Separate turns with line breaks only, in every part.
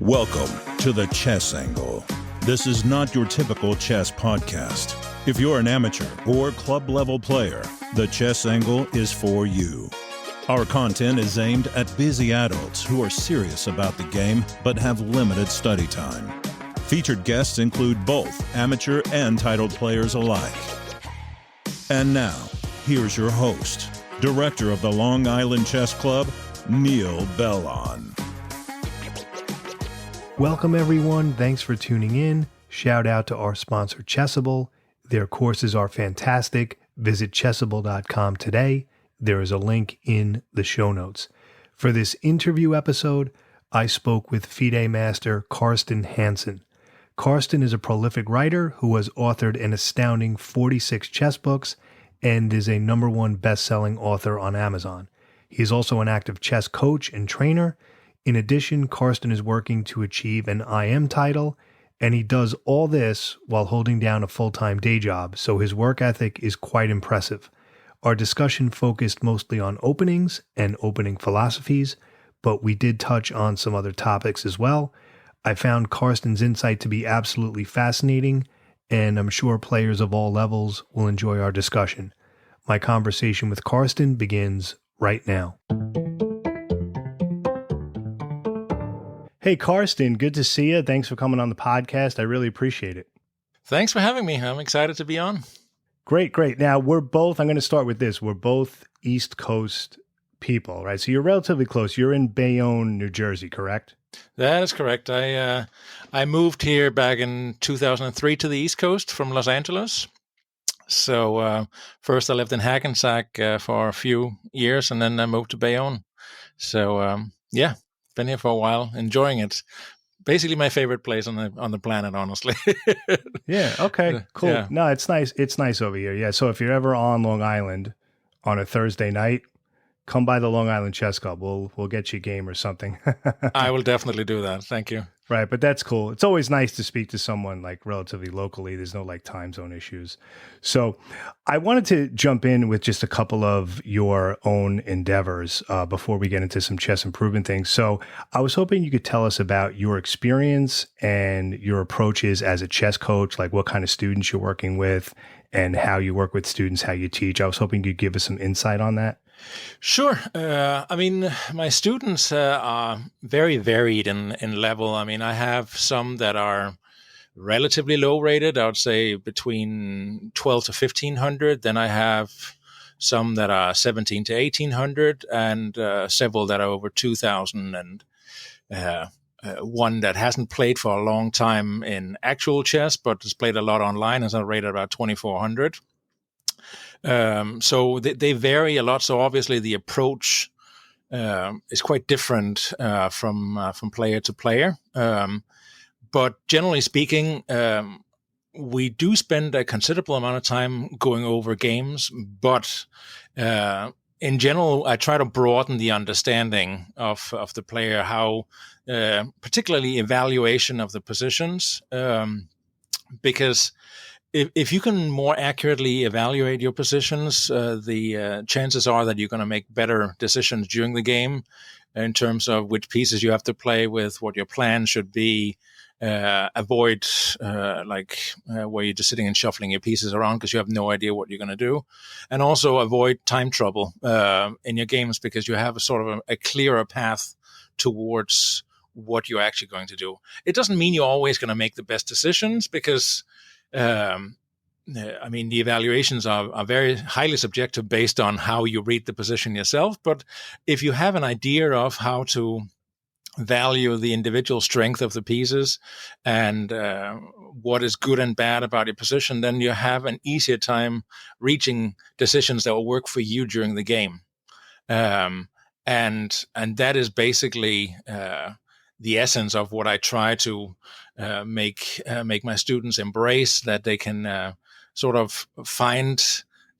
Welcome to the Chess Angle. This is not your typical chess podcast. If you're an amateur or club-level player, the Chess Angle is for you. Our content is aimed at busy adults who are serious about the game but have limited study time. Featured guests include both amateur and titled players alike. And now, here's your host, Director of the Long Island Chess Club, Neil Bellon.
Welcome everyone, thanks for tuning in. Shout out to our sponsor Chessable. Their courses are fantastic. Visit chessable.com today. There is a link in the show notes. For this interview episode, I spoke with FIDE master Carsten Hansen. Carsten is a prolific writer who has authored an astounding 46 chess books and is a #1 best-selling author on Amazon. He is also an active chess coach and trainer. In addition, Carsten is working to achieve an IM title, and he does all this while holding down a full-time day job, so his work ethic is quite impressive. Our discussion focused mostly on openings and opening philosophies, but we did touch on some other topics as well. I found Carsten's insight to be absolutely fascinating, and I'm sure players of all levels will enjoy our discussion. My conversation with Carsten begins right now. Hey, Carsten, good to see you. Thanks for coming on the podcast. I really appreciate it.
Thanks for having me. I'm excited to be on.
Great. Now, I'm going to start with this. We're both East Coast people, right? So you're relatively close. You're in Bayonne, New Jersey, correct?
That is correct. I moved here back in 2003 to the East Coast from Los Angeles. So first I lived in Hackensack for a few years, and then I moved to Bayonne. So been here for a while, enjoying it. Basically, my favorite place on the planet, honestly.
Yeah. Okay. Cool. Yeah. No, it's nice. It's nice over here. Yeah. So if you're ever on Long Island on a Thursday night, come by the Long Island Chess Club. We'll get you a game or something.
I will definitely do that. Thank you.
Right, but that's cool. It's always nice to speak to someone like relatively locally. There's no like time zone issues. So I wanted to jump in with just a couple of your own endeavors before we get into some chess improvement things. So I was hoping you could tell us about your experience and your approaches as a chess coach, like what kind of students you're working with and how you work with students, how you teach. I was hoping you'd give us some insight on that.
Sure. My students are very varied in level. I have some that are relatively low rated. I would say between 12 to 1500. Then I have some that are 17 to 1800 and several that are over 2000 and one that hasn't played for a long time in actual chess, but has played a lot online, is rated about 2400. So they vary a lot. So obviously the approach is quite different from player to player. But generally speaking, we do spend a considerable amount of time going over games. But in general, I try to broaden the understanding of the player, how particularly evaluation of the positions, because if you can more accurately evaluate your positions, the chances are that you're going to make better decisions during the game in terms of which pieces you have to play with, what your plan should be, avoid where you're just sitting and shuffling your pieces around because you have no idea what you're going to do, and also avoid time trouble in your games because you have a clearer path towards what you're actually going to do. It doesn't mean you're always going to make the best decisions because the evaluations are very highly subjective based on how you read the position yourself. But if you have an idea of how to value the individual strength of the pieces and what is good and bad about your position, then you have an easier time reaching decisions that will work for you during the game. And that is basically the essence of what I try to make my students embrace, that they can find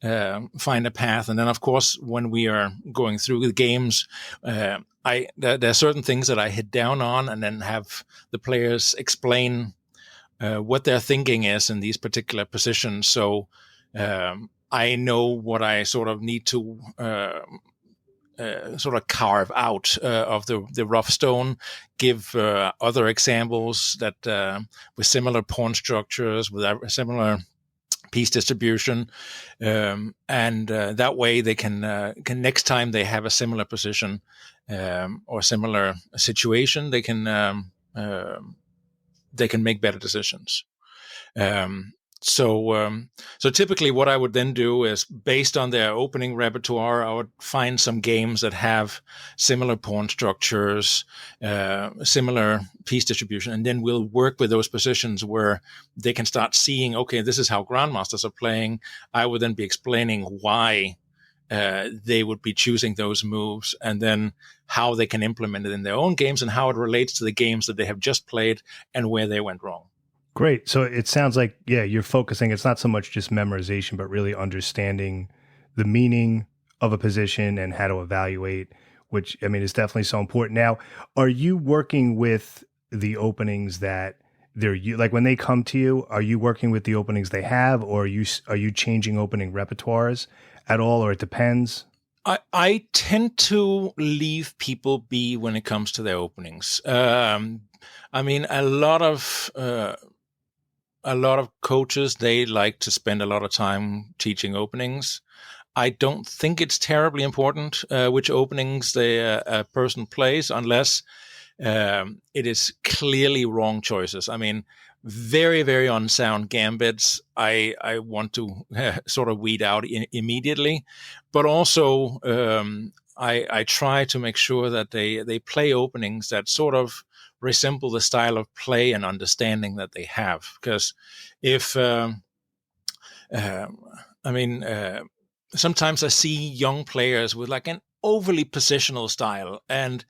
a path. And then, of course, when we are going through the games, there are certain things that I hit down on, and then have the players explain what their thinking is in these particular positions. So I know what I need to sort of carve out of the rough stone, give other examples that with similar pawn structures, with a similar piece distribution, and that way they can next time they have a similar position or similar situation, they can make better decisions. So typically what I would then do is, based on their opening repertoire, I would find some games that have similar pawn structures, similar piece distribution, and then we'll work with those positions where they can start seeing, okay, this is how grandmasters are playing. I would then be explaining why they would be choosing those moves, and then how they can implement it in their own games and how it relates to the games that they have just played and where they went wrong.
Great. So it sounds like, you're focusing, it's not so much just memorization, but really understanding the meaning of a position and how to evaluate, which, I mean, is definitely so important. Now, are you working with the openings that like when they come to you, are you working with the openings they have, or are you changing opening repertoires at all, or it depends?
I tend to leave people be when it comes to their openings. I mean, a lot of coaches, they like to spend a lot of time teaching openings. I don't think it's terribly important which openings a person plays, unless it is clearly wrong choices. I mean, very, very unsound gambits, I want to sort of weed out immediately. But also, I try to make sure that they play openings that sort of resemble the style of play and understanding that they have. Because if, sometimes I see young players with like an overly positional style, and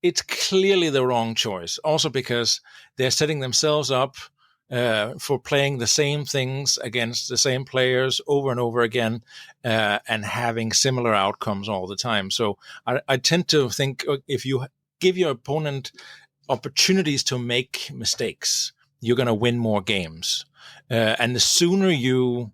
it's clearly the wrong choice. Also because they're setting themselves up for playing the same things against the same players over and over again, and having similar outcomes all the time. So I tend to think, if you give your opponent opportunities to make mistakes, you're going to win more games. And the sooner you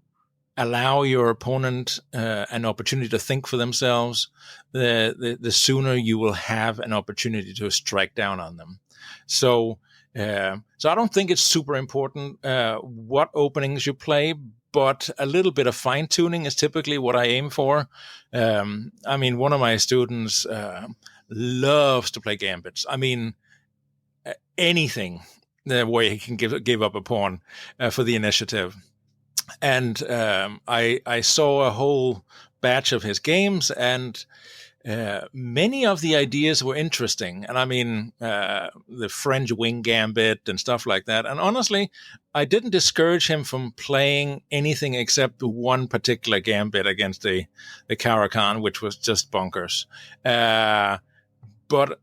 allow your opponent an opportunity to think for themselves, the sooner you will have an opportunity to strike down on them. So I don't think it's super important what openings you play, but a little bit of fine tuning is typically what I aim for. I mean, one of my students loves to play gambits. I mean, anything where he can give up a pawn for the initiative. And I saw a whole batch of his games, and many of the ideas were interesting. And I mean, the French wing gambit and stuff like that. And honestly, I didn't discourage him from playing anything except one particular gambit against the Caracan, which was just bonkers. But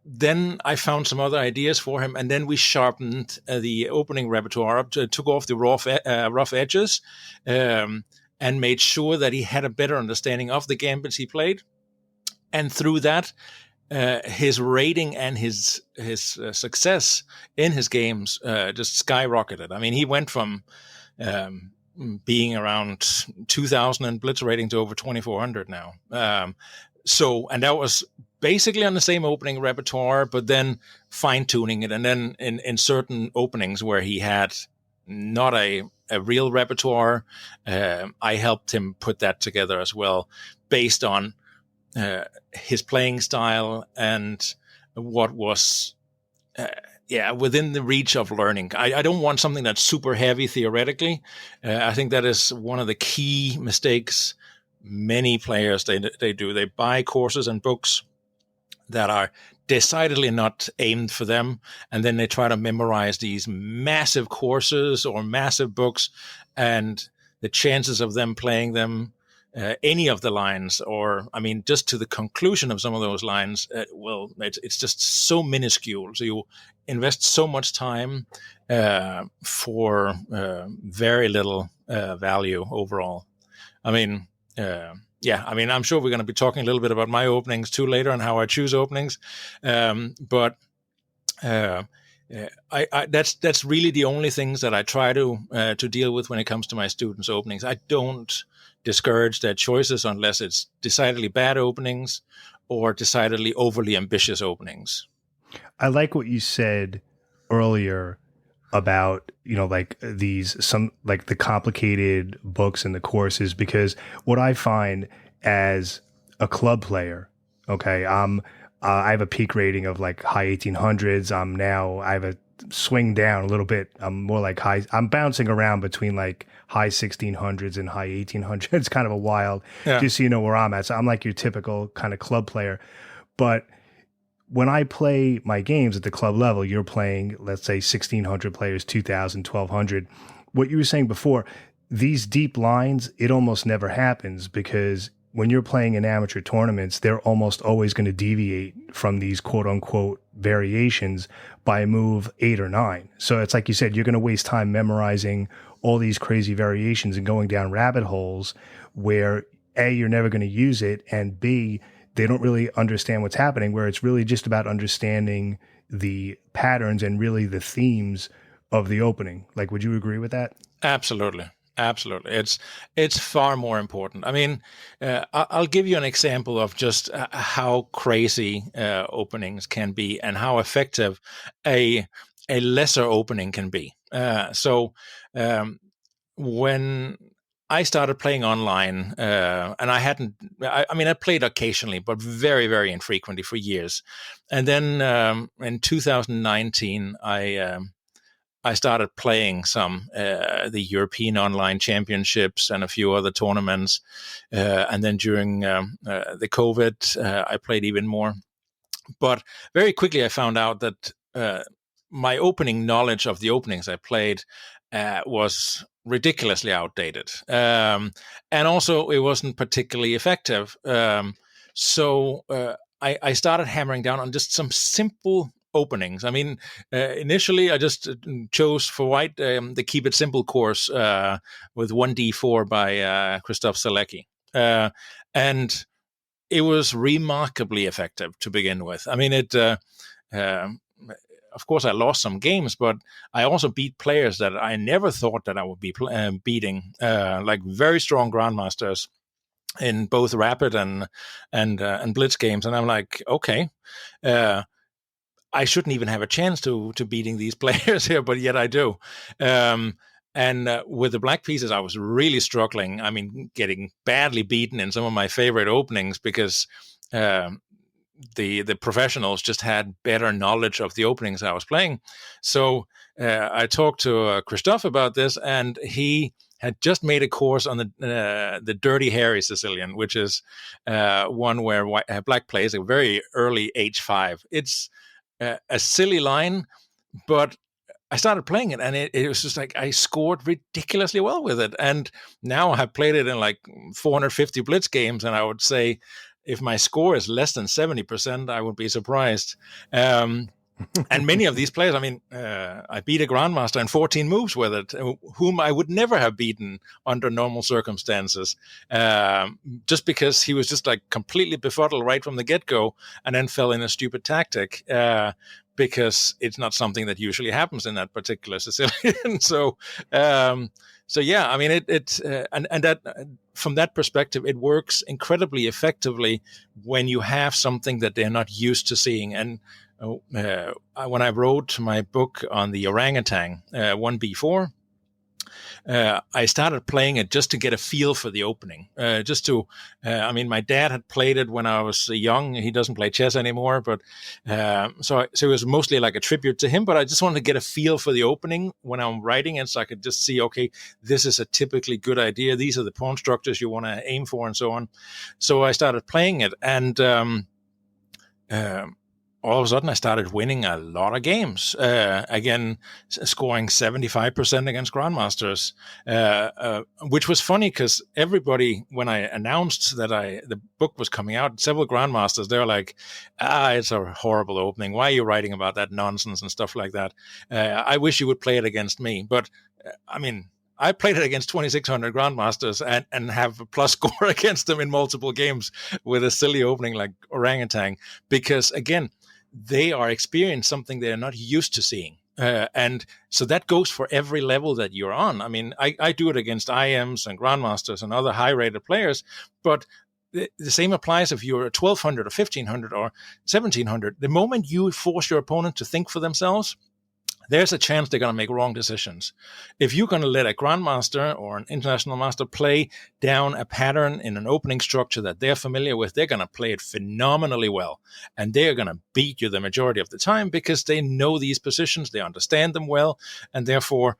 then I found some other ideas for him, and then we sharpened the opening repertoire up, took off the rough edges, and made sure that he had a better understanding of the gambits he played. And through that, his rating and his success in his games just skyrocketed. I mean, he went from being around 2,000 in blitz rating to over 2,400 now. And that was basically on the same opening repertoire, but then fine-tuning it. And then in certain openings where he had not a real repertoire, I helped him put that together as well, based on his playing style and what was within the reach of learning. I don't want something that's super heavy theoretically. I think that is one of the key mistakes many players they do. They buy courses and books that are decidedly not aimed for them, and then they try to memorize these massive courses or massive books, and the chances of them playing them any of the lines, or I mean just to the conclusion of some of those lines, it's just so minuscule. So you invest so much time for very little value overall. I mean, I'm sure we're going to be talking a little bit about my openings too later and how I choose openings. But that's really the only things that I try to deal with when it comes to my students' openings. I don't discourage their choices unless it's decidedly bad openings, or decidedly overly ambitious openings.
I like what you said earlier about, like the complicated books and the courses, because what I find as a club player, okay, I have a peak rating of like high 1800s. I have a swing down a little bit. I'm bouncing around between like high 1600s and high 1800s. It's kind of a wild, just so you know where I'm at. So I'm like your typical kind of club player. But when I play my games at the club level, you're playing, let's say 1600 players, 2000, 1200. What you were saying before, these deep lines, it almost never happens, because when you're playing in amateur tournaments, they're almost always going to deviate from these quote unquote variations by a move 8 or 9. So it's like you said, you're going to waste time memorizing all these crazy variations and going down rabbit holes where A, you're never going to use it, and B, they don't really understand what's happening, where it's really just about understanding the patterns and really the themes of the opening. Like, would you agree with that?
Absolutely. It's far more important. I mean, I'll give you an example of just how crazy openings can be and how effective a lesser opening can be. When I started playing online, and I played occasionally, but very, very infrequently for years. And then in 2019, I started playing some the European Online Championships and a few other tournaments. And then during the COVID, I played even more. But very quickly, I found out that my opening knowledge of the openings I played was ridiculously outdated. And also, it wasn't particularly effective. So I started hammering down on just some simple openings. I mean, initially I just chose for white the Keep It Simple course with 1D4 by Christoph Selecki. And it was remarkably effective to begin with. I mean, of course, I lost some games, but I also beat players that I never thought that I would be beating, like very strong grandmasters in both rapid and blitz games. And I'm like, okay, I shouldn't even have a chance to beating these players here, but yet I do. And with the black pieces, I was really struggling. I mean, getting badly beaten in some of my favorite openings because the professionals just had better knowledge of the openings I was playing. So I talked to Christoph about this, and he had just made a course on the Dirty Harry Sicilian, which is one where black plays a very early H5. It's a silly line, but I started playing it, and it was just like I scored ridiculously well with it. And now I've played it in like 450 blitz games, and I would say if my score is less than 70%, I would be surprised. And many of these players, I mean, I beat a grandmaster in 14 moves with it, whom I would never have beaten under normal circumstances, just because he was just like completely befuddled right from the get-go and then fell in a stupid tactic, because it's not something that usually happens in that particular Sicilian. So yeah, I mean, and that from that perspective, it works incredibly effectively when you have something that they're not used to seeing. And when I wrote my book on the orangutan, 1B4, I started playing it just to get a feel for the opening. I mean, my dad had played it when I was young. He doesn't play chess anymore, but so it was mostly like a tribute to him. But I just wanted to get a feel for the opening when I'm writing it, so I could just see, okay, this is a typically good idea. These are the pawn structures you want to aim for, and so on. So I started playing it, and all of a sudden I started winning a lot of games, again, scoring 75% against grandmasters, which was funny because everybody, when I announced that the book was coming out, several grandmasters, they were like, it's a horrible opening. Why are you writing about that nonsense and stuff like that? I wish you would play it against me. But I mean, I played it against 2,600 grandmasters and have a plus score against them in multiple games with a silly opening like orangutan, because again, they are experiencing something they're not used to seeing. And so that goes for every level that you're on. I mean, I do it against IMs and grandmasters and other high-rated players, but the same applies if you're 1200 or 1500 or 1700. The moment you force your opponent to think for themselves, there's a chance they're going to make wrong decisions. If you're going to let a grandmaster or an international master play down a pattern in an opening structure that they're familiar with, they're going to play it phenomenally well. And they're going to beat you the majority of the time because they know these positions, they understand them well, and therefore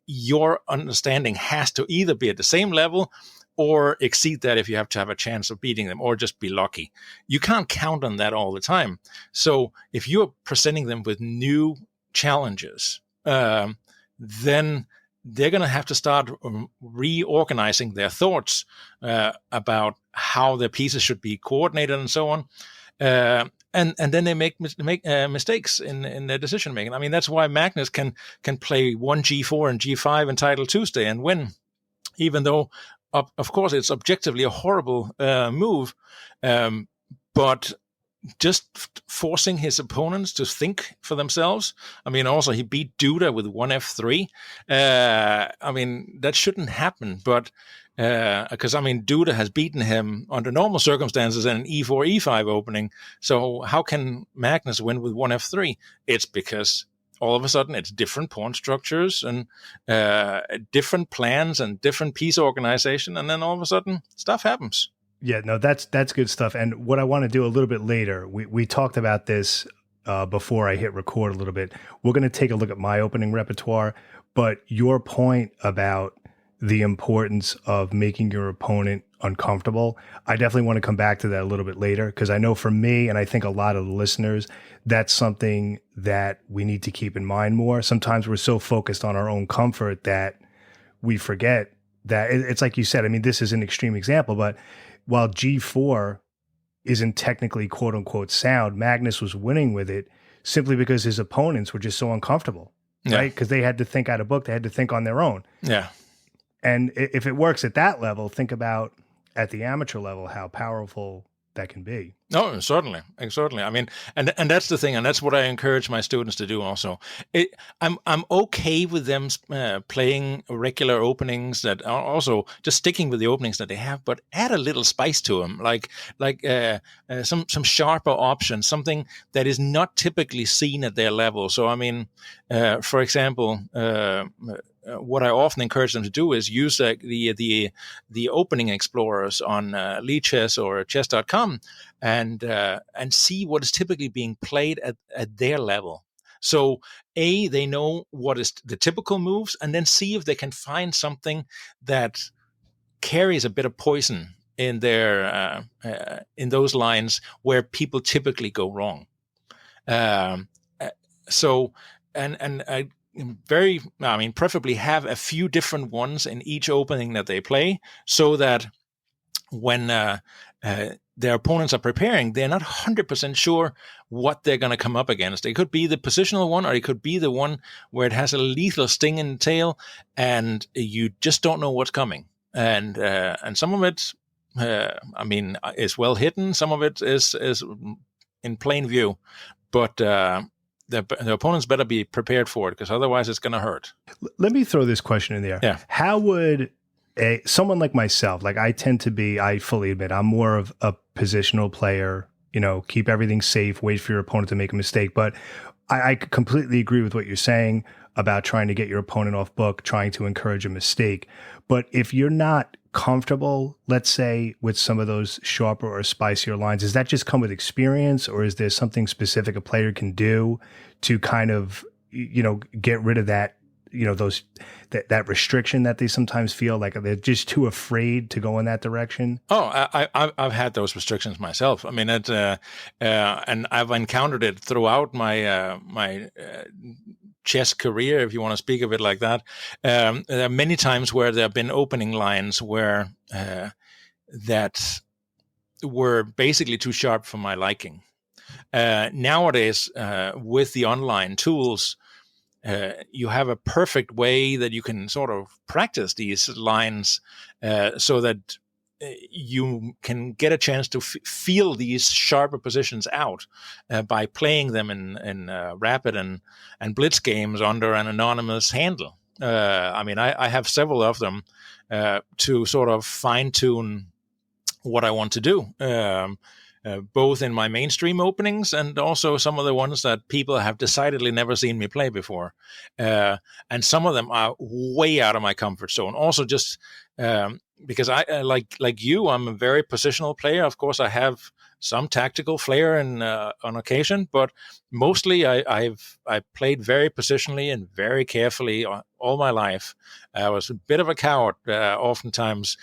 your understanding has to either be at the same level or exceed that if you have to have a chance of beating them, or just be lucky. You can't count on that all the time. So if you're presenting them with new challenges, then they're going to have to start reorganizing their thoughts about how their pieces should be coordinated and so on. And then they make mistakes in their decision making. I mean, that's why Magnus can play 1 G4 and G5 in Title Tuesday and win, even though, of course, it's objectively a horrible move. But just forcing his opponents to think for themselves. I mean, also he beat Duda with 1F3. I mean, that shouldn't happen, but because Duda has beaten him under normal circumstances in an E4, E5 opening. So how can Magnus win with 1F3? It's because all of a sudden it's different pawn structures and different plans and different piece organization, and then all of a sudden stuff happens.
Yeah, no, that's good stuff. And what I want to do a little bit later, we talked about this before I hit record a little bit. We're going to take a look at my opening repertoire, but your point about the importance of making your opponent uncomfortable, I definitely want to come back to that a little bit later, because I know for me, and I think a lot of the listeners, that's something that we need to keep in mind more. Sometimes we're so focused on our own comfort that we forget that it's like you said. I mean, this is an extreme example, but while G4 isn't technically quote unquote sound, Magnus was winning with it simply because his opponents were just so uncomfortable, right? Because they had to think out of book. They had to think on their own.
Yeah.
And if it works at that level, think about at the amateur level, how powerful that can be.
No, certainly. I mean, and that's the thing, and that's what I encourage my students to do also. I'm okay with them playing regular openings that are also just sticking with the openings that they have, but add a little spice to them, like some sharper options, something that is not typically seen at their level. So, I mean, for example, what I often encourage them to do is use the opening explorers on Lichess or chess.com and see what is typically being played at their level. So they know what is the typical moves, and then see if they can find something that carries a bit of poison in their in those lines where people typically go wrong. Preferably have a few different ones in each opening that they play, so that when their opponents are preparing, they're not 100% sure what they're going to come up against. It could be the positional one, or it could be the one where it has a lethal sting in the tail, and you just don't know what's coming. And some of it, is well hidden. Some of it is in plain view, but the opponents better be prepared for it, because otherwise it's going to hurt.
Let me throw this question in there.
Yeah.
How would someone like myself, like I fully admit, I'm more of a positional player, keep everything safe, wait for your opponent to make a mistake. But I completely agree with what you're saying about trying to get your opponent off book, trying to encourage a mistake. But if you're not comfortable, let's say, with some of those sharper or spicier lines, does that just come with experience, or is there something specific a player can do to kind of, get rid of that, that restriction that they sometimes feel like they're just too afraid to go in that direction?
Oh, I've had those restrictions myself. I mean, and I've encountered it throughout my my chess career, if you want to speak of it like that. There are many times where there have been opening lines where that were basically too sharp for my liking. Nowadays, with the online tools, you have a perfect way that you can sort of practice these lines so that you can get a chance to feel these sharper positions out by playing them in rapid and blitz games under an anonymous handle. I have several of them to sort of fine-tune what I want to do. Both in my mainstream openings and also some of the ones that people have decidedly never seen me play before. And some of them are way out of my comfort zone. Also just because I like you, I'm a very positional player. Of course, I have some tactical flair on occasion, but mostly I've played very positionally and very carefully all my life. I was a bit of a coward, oftentimes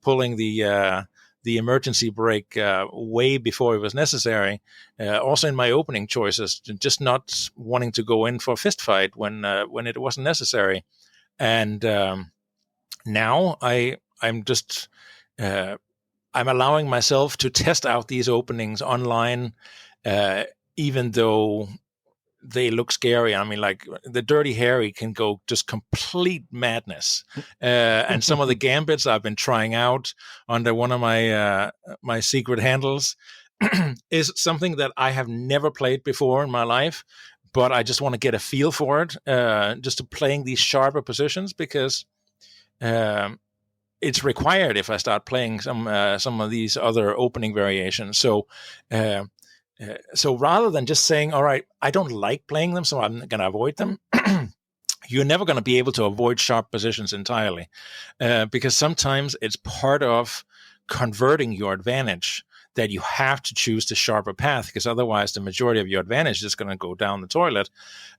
pulling the emergency brake way before it was necessary. Also in my opening choices, just not wanting to go in for a fist fight when it wasn't necessary. And now I'm just I'm allowing myself to test out these openings online, even though they look scary. I mean, like the Dirty Harry can go just complete madness. And some of the gambits I've been trying out under one of my secret handles is something that I have never played before in my life, but I just want to get a feel for it, just to playing these sharper positions, because it's required if I start playing some of these other opening variations. So rather than just saying, all right, I don't like playing them, so I'm going to avoid them, you're never going to be able to avoid sharp positions entirely, because sometimes it's part of converting your advantage that you have to choose the sharper path, because otherwise the majority of your advantage is going to go down the toilet.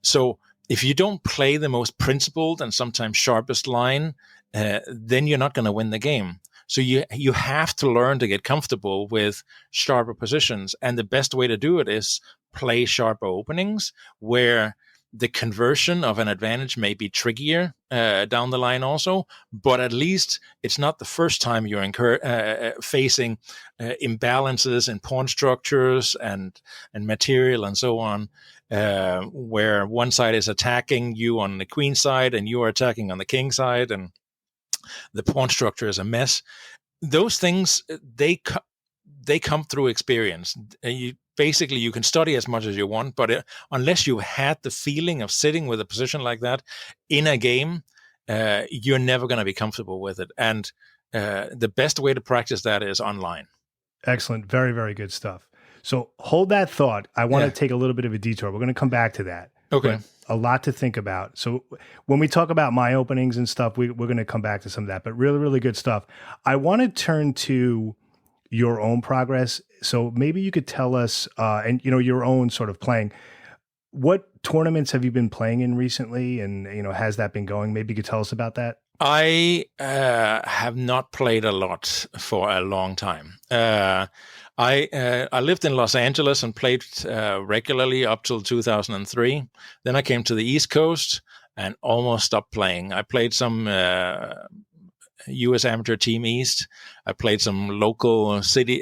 So if you don't play the most principled and sometimes sharpest line, then you're not going to win the game. So you have to learn to get comfortable with sharper positions. And the best way to do it is play sharper openings where the conversion of an advantage may be trickier down the line also, but at least it's not the first time you're facing imbalances in pawn structures and material and so on, where one side is attacking you on the queen side and you are attacking on the king side, and the pawn structure is a mess. Those things, they come through experience. You can study as much as you want, but unless you had the feeling of sitting with a position like that in a game, you're never going to be comfortable with it. And the best way to practice that is online.
Excellent. Very, very good stuff. So hold that thought. I want to take a little bit of a detour. We're going to come back to that.
Okay.
A lot to think about. So when we talk about my openings and stuff, we're going to come back to some of that, but really, really good stuff. I want to turn to your own progress. So maybe you could tell us, and your own sort of playing, what tournaments have you been playing in recently? And, has that been going? Maybe you could tell us about that.
I have not played a lot for a long time. I lived in Los Angeles and played regularly up till 2003. Then I came to the East Coast and almost stopped playing. I played some U.S. Amateur Team East. I played some local city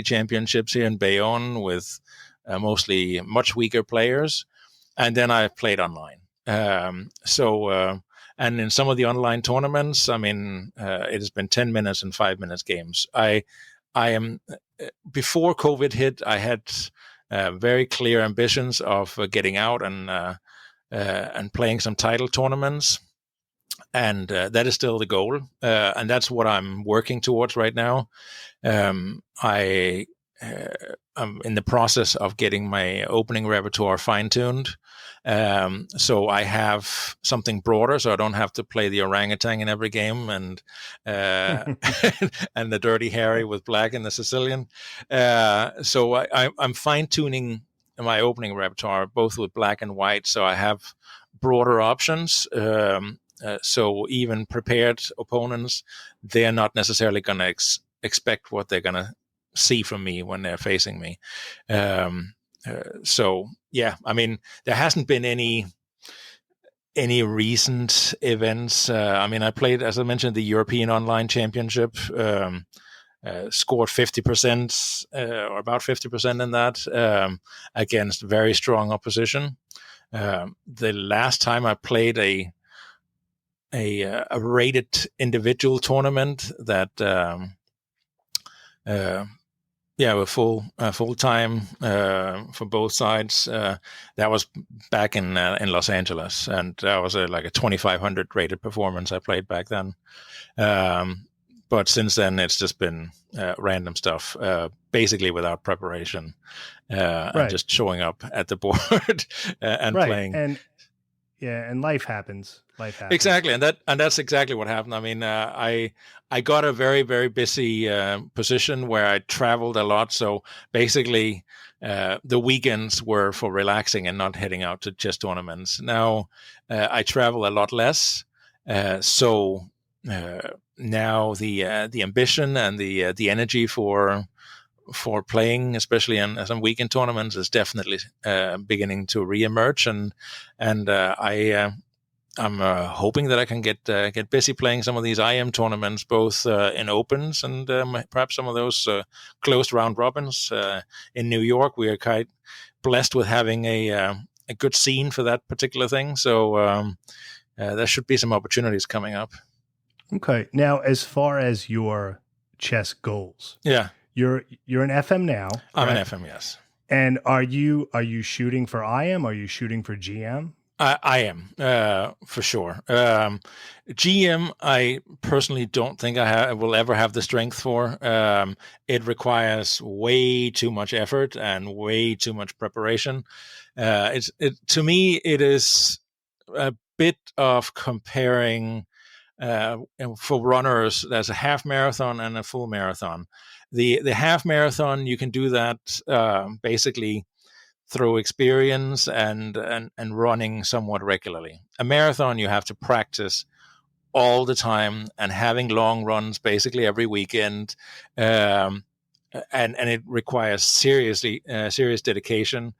championships here in Bayonne with mostly much weaker players. And then I played online. And in some of the online tournaments, I mean, it has been 10 minutes and 5 minutes games. I am, before COVID hit, I had very clear ambitions of getting out and playing some title tournaments. And that is still the goal. And that's what I'm working towards right now. I'm in the process of getting my opening repertoire fine-tuned. So I have something broader, so I don't have to play the orangutan in every game and and the Dirty Harry with black and the Sicilian. So I'm fine-tuning my opening repertoire, both with black and white, so I have broader options. So even prepared opponents, they're not necessarily going to expect what they're going to see from me when they're facing me. So yeah, I mean, there hasn't been any recent events. I mean, I played, as I mentioned, the European Online Championship, scored 50% or about 50% in that against very strong opposition. The last time I played a rated individual tournament that with full time for both sides. That was back in Los Angeles, and that was like a 2,500 rated performance I played back then. But since then, it's just been random stuff, basically without preparation, and just showing up at the board and playing.
And life happens.
Exactly, and that's exactly what happened. I mean, I got a very, very busy position where I traveled a lot. So basically, the weekends were for relaxing and not heading out to chess tournaments. Now I travel a lot less, so now the ambition and the energy for playing, especially in some weekend tournaments, is definitely beginning to reemerge, and I'm hoping that I can get busy playing some of these IM tournaments, both in opens and perhaps some of those closed round robins. In New York, we are quite blessed with having a good scene for that particular thing, so there should be some opportunities coming up.
Okay, now as far as your chess goals, you're an FM now.
I'm an FM, yes.
And are you shooting for IM? Are you shooting for GM?
I am, for sure. GM, I personally don't think I will ever have the strength for. It requires way too much effort and way too much preparation. To me, it is a bit of comparing. For runners, there's a half marathon and a full marathon. The half marathon, you can do that basically through experience and running somewhat regularly. A marathon, you have to practice all the time and having long runs basically every weekend, and it requires serious dedication.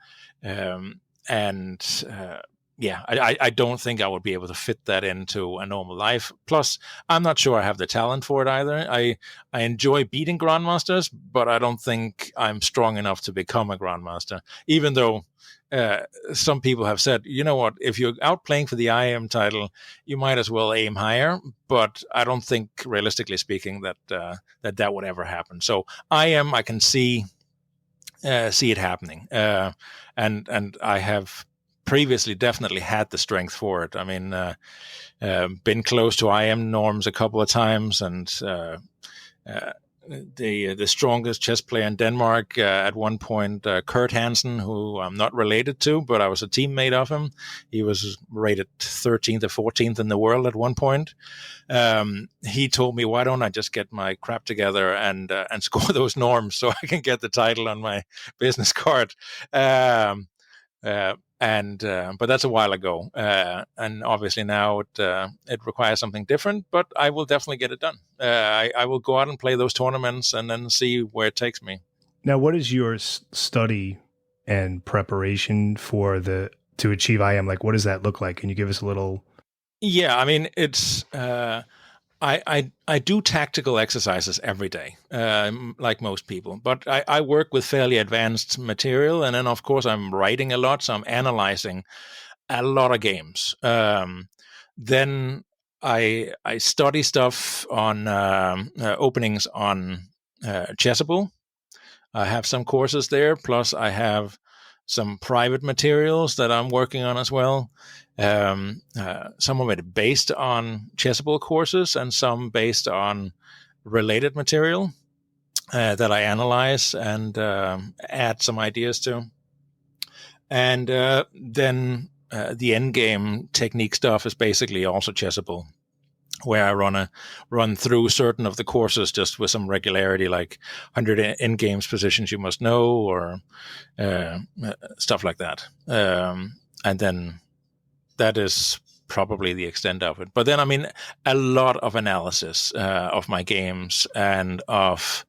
I don't think I would be able to fit that into a normal life. Plus, I'm not sure I have the talent for it either. I enjoy beating grandmasters, but I don't think I'm strong enough to become a grandmaster. Even though some people have said, you know what, if you're out playing for the IM title, you might as well aim higher. But I don't think, realistically speaking, that would ever happen. So I can see it happening, and I have previously definitely had the strength for it. I mean, been close to IM norms a couple of times, and the strongest chess player in Denmark at one point, Carsten Hansen, who I'm not related to, but I was a teammate of him. He was rated 13th or 14th in the world at one point. He told me, why don't I just get my crap together and score those norms so I can get the title on my business card. But that's a while ago, and obviously now it requires something different. But I will definitely get it done. I will go out and play those tournaments and then see where it takes me.
Now, what is your study and preparation to achieve IM? Like, what does that look like? Can you give us a little?
Yeah, I mean, it's I do tactical exercises every day, like most people, but I work with fairly advanced material, and then of course I'm writing a lot, so I'm analyzing a lot of games. Then I study stuff on openings on Chessable. I have some courses there, plus I have some private materials that I'm working on as well. Some of it based on Chessable courses and some based on related material that I analyze and add some ideas to. And then the end game technique stuff is basically also Chessable, where I run through certain of the courses just with some regularity, like 100 end games positions you must know, or stuff like that. And then that is probably the extent of it. But then, I mean, a lot of analysis of my games and of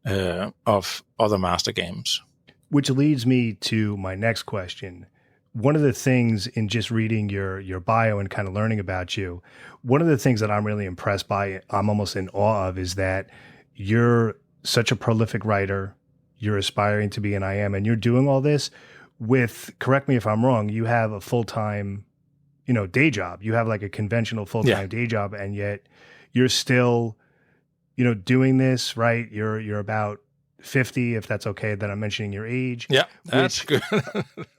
other master games.
Which leads me to my next question. One of the things in just reading your bio and kind of learning about you, one of the things that I'm really impressed by, I'm almost in awe of, is that you're such a prolific writer. You're aspiring to be an IM, and you're doing all this with, correct me if I'm wrong, you have a full-time, day job. You have like a conventional full-time day job, and yet you're still, doing this, right? You're about 50, if that's okay that I'm mentioning your age.
Yeah, that's good.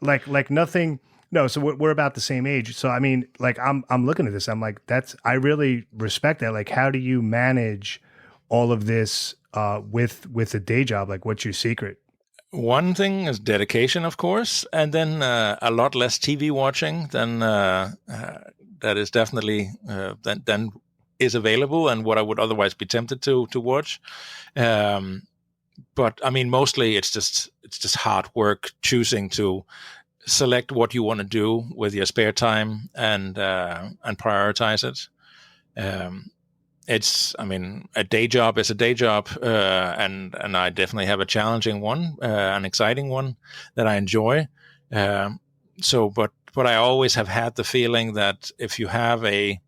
like nothing. No, so we're about the same age. So I mean, like I'm looking at this. I'm like, I really respect that. Like, how do you manage all of this with a day job? Like, what's your secret?
One thing is dedication, of course, and then a lot less TV watching than that is definitely than is available and what I would otherwise be tempted to watch. But I mean, mostly it's just hard work choosing to select what you want to do with your spare time and prioritize it. It's, I mean, a day job is a day job, and I definitely have a challenging one, an exciting one that I enjoy. But I always have had the feeling that if you have a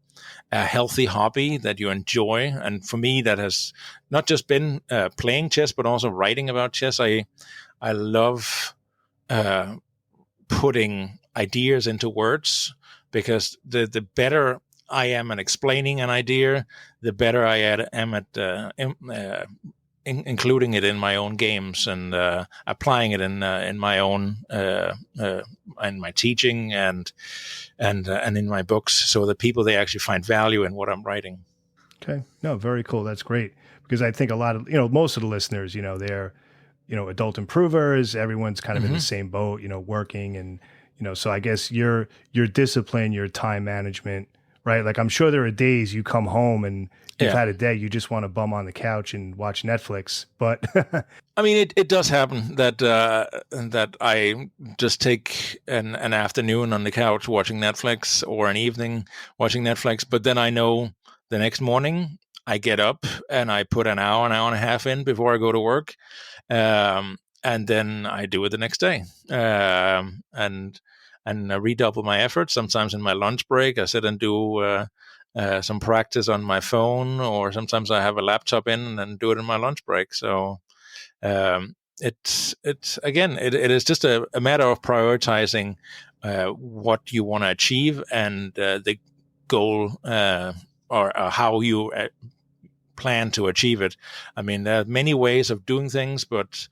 healthy hobby that you enjoy, and for me that has not just been playing chess, but also writing about chess. I love putting ideas into words, because the better I am at explaining an idea, the better I am at including it in my own games and applying it in my own in my teaching and in my books, so that people, they actually find value in what I'm writing.
Okay, no, very cool. That's great, because I think a lot of most of the listeners, they're adult improvers. Everyone's kind of in the same boat, working, and so I guess your discipline, your time management. Right. Like, I'm sure there are days you come home and you've had a day, you just want to bum on the couch and watch Netflix. But
I mean, it does happen that I just take an afternoon on the couch watching Netflix, or an evening watching Netflix. But then I know the next morning I get up and I put an hour and a half in before I go to work. And then I do it the next day. And redouble my efforts. Sometimes in my lunch break, I sit and do some practice on my phone, or sometimes I have a laptop in and do it in my lunch break. So it's again, it is just a matter of prioritizing what you want to achieve, and the goal, or how you plan to achieve it. I mean, there are many ways of doing things, but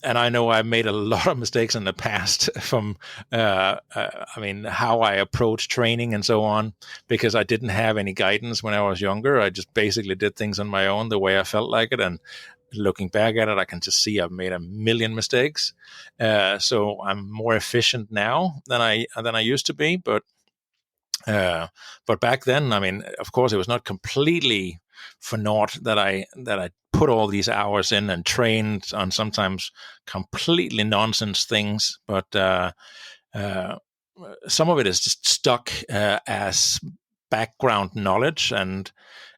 and I know I've made a lot of mistakes in the past from, I mean, how I approach training and so on, because I didn't have any guidance when I was younger. I just basically did things on my own, the way I felt like it. And looking back at it, I can just see I've made a million mistakes. So I'm more efficient now than I used to be. But back then, I mean, of course, it was not completely for naught that I put all these hours in and trained on sometimes completely nonsense things. But some of it is just stuck as background knowledge. And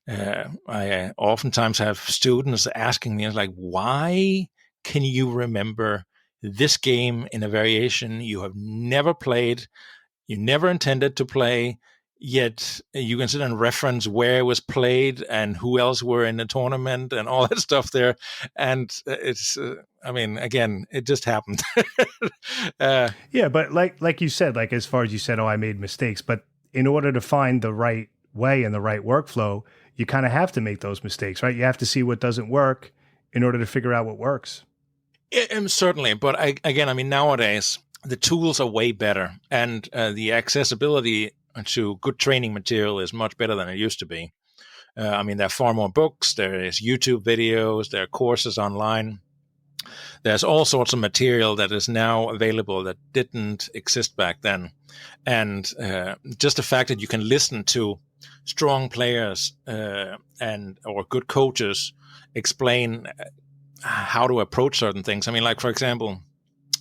I oftentimes have students asking me, like, why can you remember this game in a variation you have never played, you never intended to play, yet you can sit and reference where it was played and who else were in the tournament and all that stuff there. And it's, I mean, again, it just happened.
yeah, but like you said, like, as far as you said, I made mistakes, but in order to find the right way and the right workflow, you kind of have to make those mistakes, right? You have to see what doesn't work in order to figure out what works.
Certainly. But I mean, nowadays, the tools are way better, and the accessibility to good training material is much better than it used to be. I mean, there are far more books, there is YouTube videos, there are courses online. There's all sorts of material that is now available that didn't exist back then. And just the fact that you can listen to strong players or good coaches explain how to approach certain things. I mean, like, for example,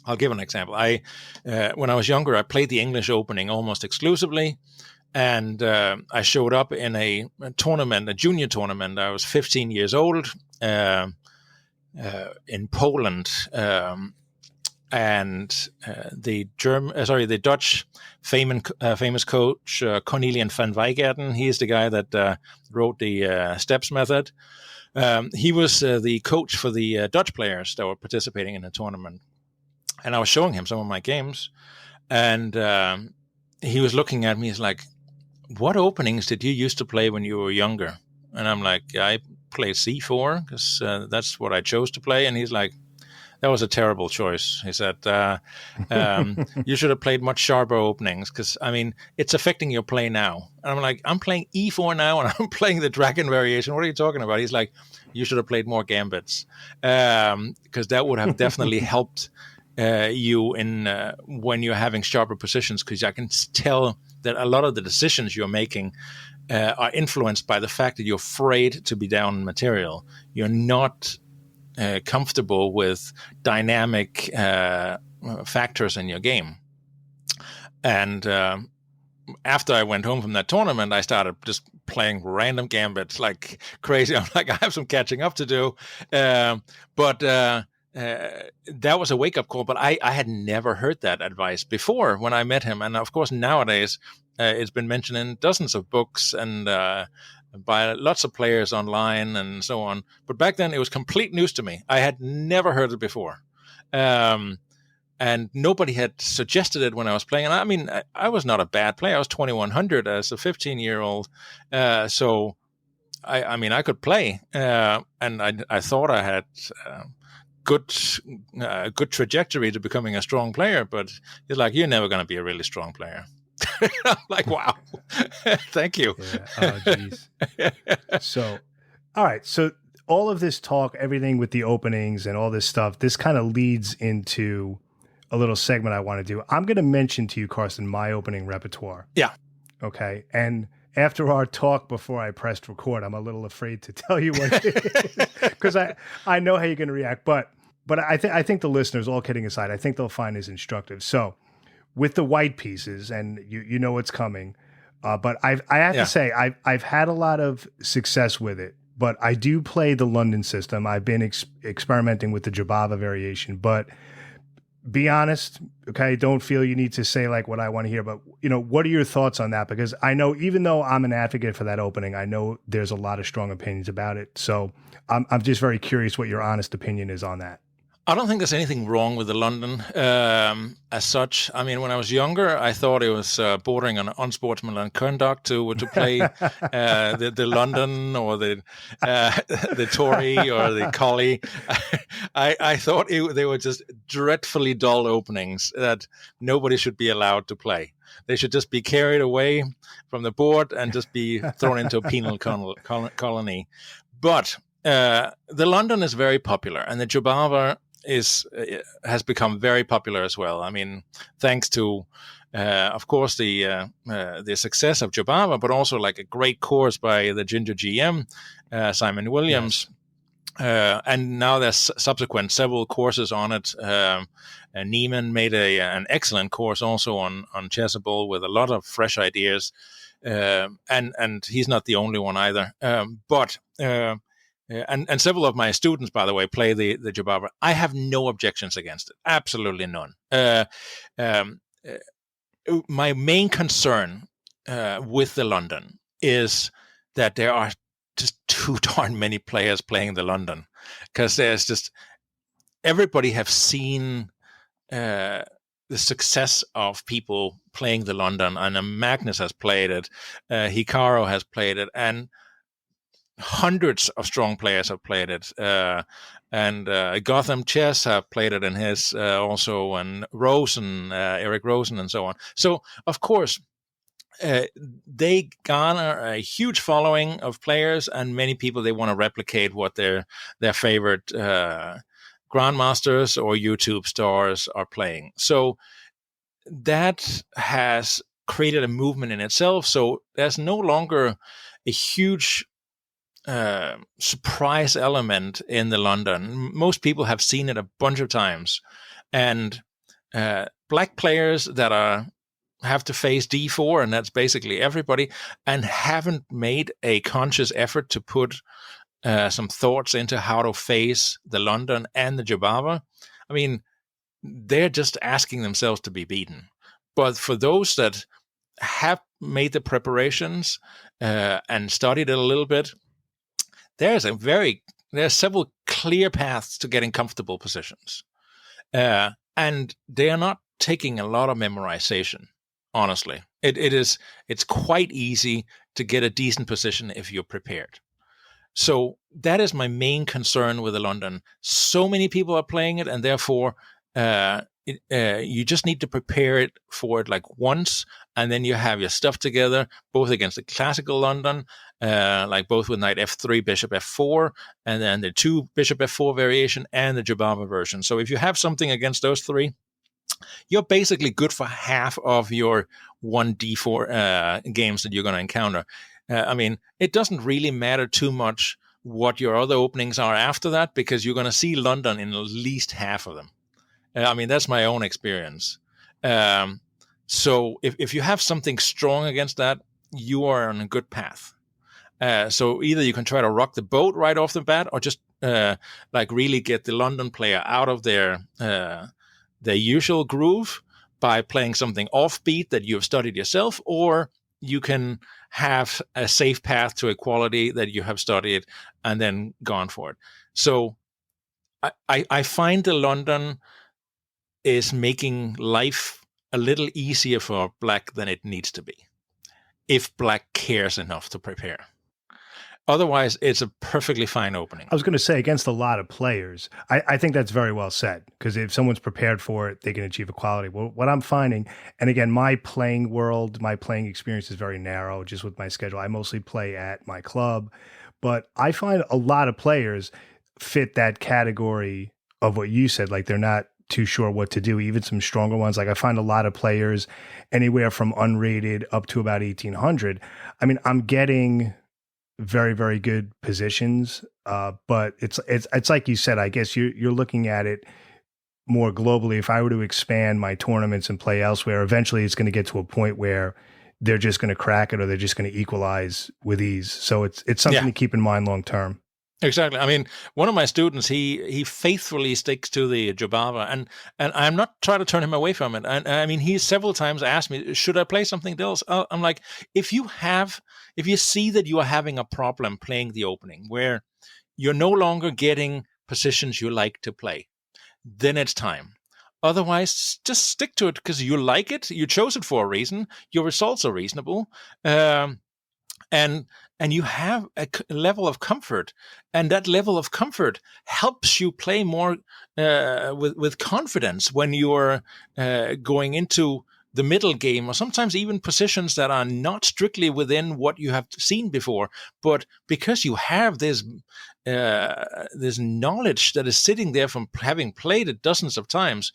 I'll give an example. When I was younger, I played the English Opening almost exclusively, and I showed up in a tournament, a junior tournament. I was 15 years old in Poland, and the Dutch famous coach Cornelian van Wijkerden. He is the guy that wrote the steps method. He was the coach for the Dutch players that were participating in the tournament. And I was showing him some of my games, and he was looking at me. He's like, "What openings did you used to play when you were younger?" And I'm like, "I played C4 because that's what I chose to play." And he's like, that was a terrible choice. He said, you should have played much sharper openings because, I mean, it's affecting your play now. And I'm like, I'm playing e4 now and I'm playing the dragon variation. What are you talking about? He's like, you should have played more gambits because that would have definitely helped you in when you're having sharper positions, because I can tell that a lot of the decisions you're making are influenced by the fact that you're afraid to be down in material. You're not comfortable with dynamic factors in your game. And after I went home from that tournament, I started just playing random gambits like crazy. I'm like, I have some catching up to do. But that was a wake-up call. But I had never heard that advice before when I met him. And of course, nowadays, it's been mentioned in dozens of books and by lots of players online and so on. But back then, it was complete news to me. I had never heard it before. And nobody had suggested it when I was playing. And I mean, I was not a bad player. I was 2100 as a 15-year-old. So, I mean, I could play. And I thought I had good trajectory to becoming a strong player. But it's like, you're never going to be a really strong player. I'm like, wow, thank you.
Yeah. Oh, geez. So, all right. So all of this talk, everything with the openings and all this stuff, this kind of leads into a little segment I want to do. I'm going to mention to you, Carsten, my opening repertoire.
Yeah.
Okay. And after our talk before I pressed record, I'm a little afraid to tell you what it is because I know how you're going to react. But I think the listeners, all kidding aside, I think they'll find this instructive. So, with the white pieces, and you know what's coming, but I have to say I've had a lot of success with it. But I do play the London system. I've been experimenting with the Jabava variation. But be honest, okay? Don't feel you need to say like what I want to hear. But what are your thoughts on that? Because I know even though I'm an advocate for that opening, I know there's a lot of strong opinions about it. So I'm just very curious what your honest opinion is on that.
I don't think there's anything wrong with the London as such. I mean, when I was younger, I thought it was bordering on unsportsmanlike conduct to play the London or the Tory or the Collie. I thought they were just dreadfully dull openings that nobody should be allowed to play. They should just be carried away from the board and just be thrown into a penal colony. But the London is very popular, and the Jabava has become very popular as well. I mean, thanks to, of course, the success of Jabava, but also like a great course by the Ginger GM, Simon Williams. Yes. And now there's subsequent several courses on it. Neiman made an excellent course also on Chessable with a lot of fresh ideas. And he's not the only one either. And several of my students, by the way, play the Jabava. I have no objections against it. Absolutely none. My main concern with the London is that there are just too darn many players playing the London, because there's just everybody have seen the success of people playing the London. And Magnus has played it. Hikaru has played it. And hundreds of strong players have played it, and Gotham Chess have played it in his also, and Rosen, Eric Rosen, and so on. So, of course, they garner a huge following of players, and many people, they want to replicate what their favorite grandmasters or YouTube stars are playing. So that has created a movement in itself. So there's no longer a huge surprise element in the London. Most people have seen it a bunch of times, and black players that have to face D4, and that's basically everybody, and haven't made a conscious effort to put some thoughts into how to face the London and the Jabava. I mean, they're just asking themselves to be beaten. But for those that have made the preparations and studied it a little bit, there's several clear paths to getting comfortable positions. And they are not taking a lot of memorization, honestly. It's quite easy to get a decent position if you're prepared. So that is my main concern with the London. So many people are playing it, and therefore you just need to prepare it for it like once, and then you have your stuff together, both against the classical London, like both with knight f3, bishop f4, and then the 2 bishop f4 variation and the Jobava version. So if you have something against those 3, you're basically good for half of your 1d4 games that you're going to encounter. I mean, it doesn't really matter too much what your other openings are after that, because you're going to see London in at least half of them. I mean, that's my own experience. So if you have something strong against that, you are on a good path. So either you can try to rock the boat right off the bat, or just like really get the London player out of their usual groove by playing something offbeat that you've studied yourself, or you can have a safe path to equality that you have studied and then gone for it. So I find the London is making life a little easier for Black than it needs to be, if Black cares enough to prepare. Otherwise, it's a perfectly fine opening.
I was going to say, against a lot of players, I think that's very well said, because if someone's prepared for it, they can achieve equality. Well, what I'm finding, and again, my playing world, my playing experience is very narrow, just with my schedule. I mostly play at my club, but I find a lot of players fit that category of what you said, like they're not too sure what to do, even some stronger ones. Like I find a lot of players anywhere from unrated up to about 1800. I mean, I'm getting very, very good positions. But it's like you said, I guess you're looking at it more globally. If I were to expand my tournaments and play elsewhere, eventually it's going to get to a point where they're just going to crack it, or they're just going to equalize with ease. So it's something to keep in mind long term.
Exactly. I mean, one of my students, he faithfully sticks to the Jobava, and I'm not trying to turn him away from it. And I mean, he several times asked me, should I play something else? I'm like, if you see that you are having a problem playing the opening where you're no longer getting positions you like to play, then it's time. Otherwise, just stick to it because you like it. You chose it for a reason. Your results are reasonable. And you have a level of comfort, and that level of comfort helps you play more with confidence when you're going into the middle game, or sometimes even positions that are not strictly within what you have seen before, but because you have this knowledge that is sitting there from having played it dozens of times,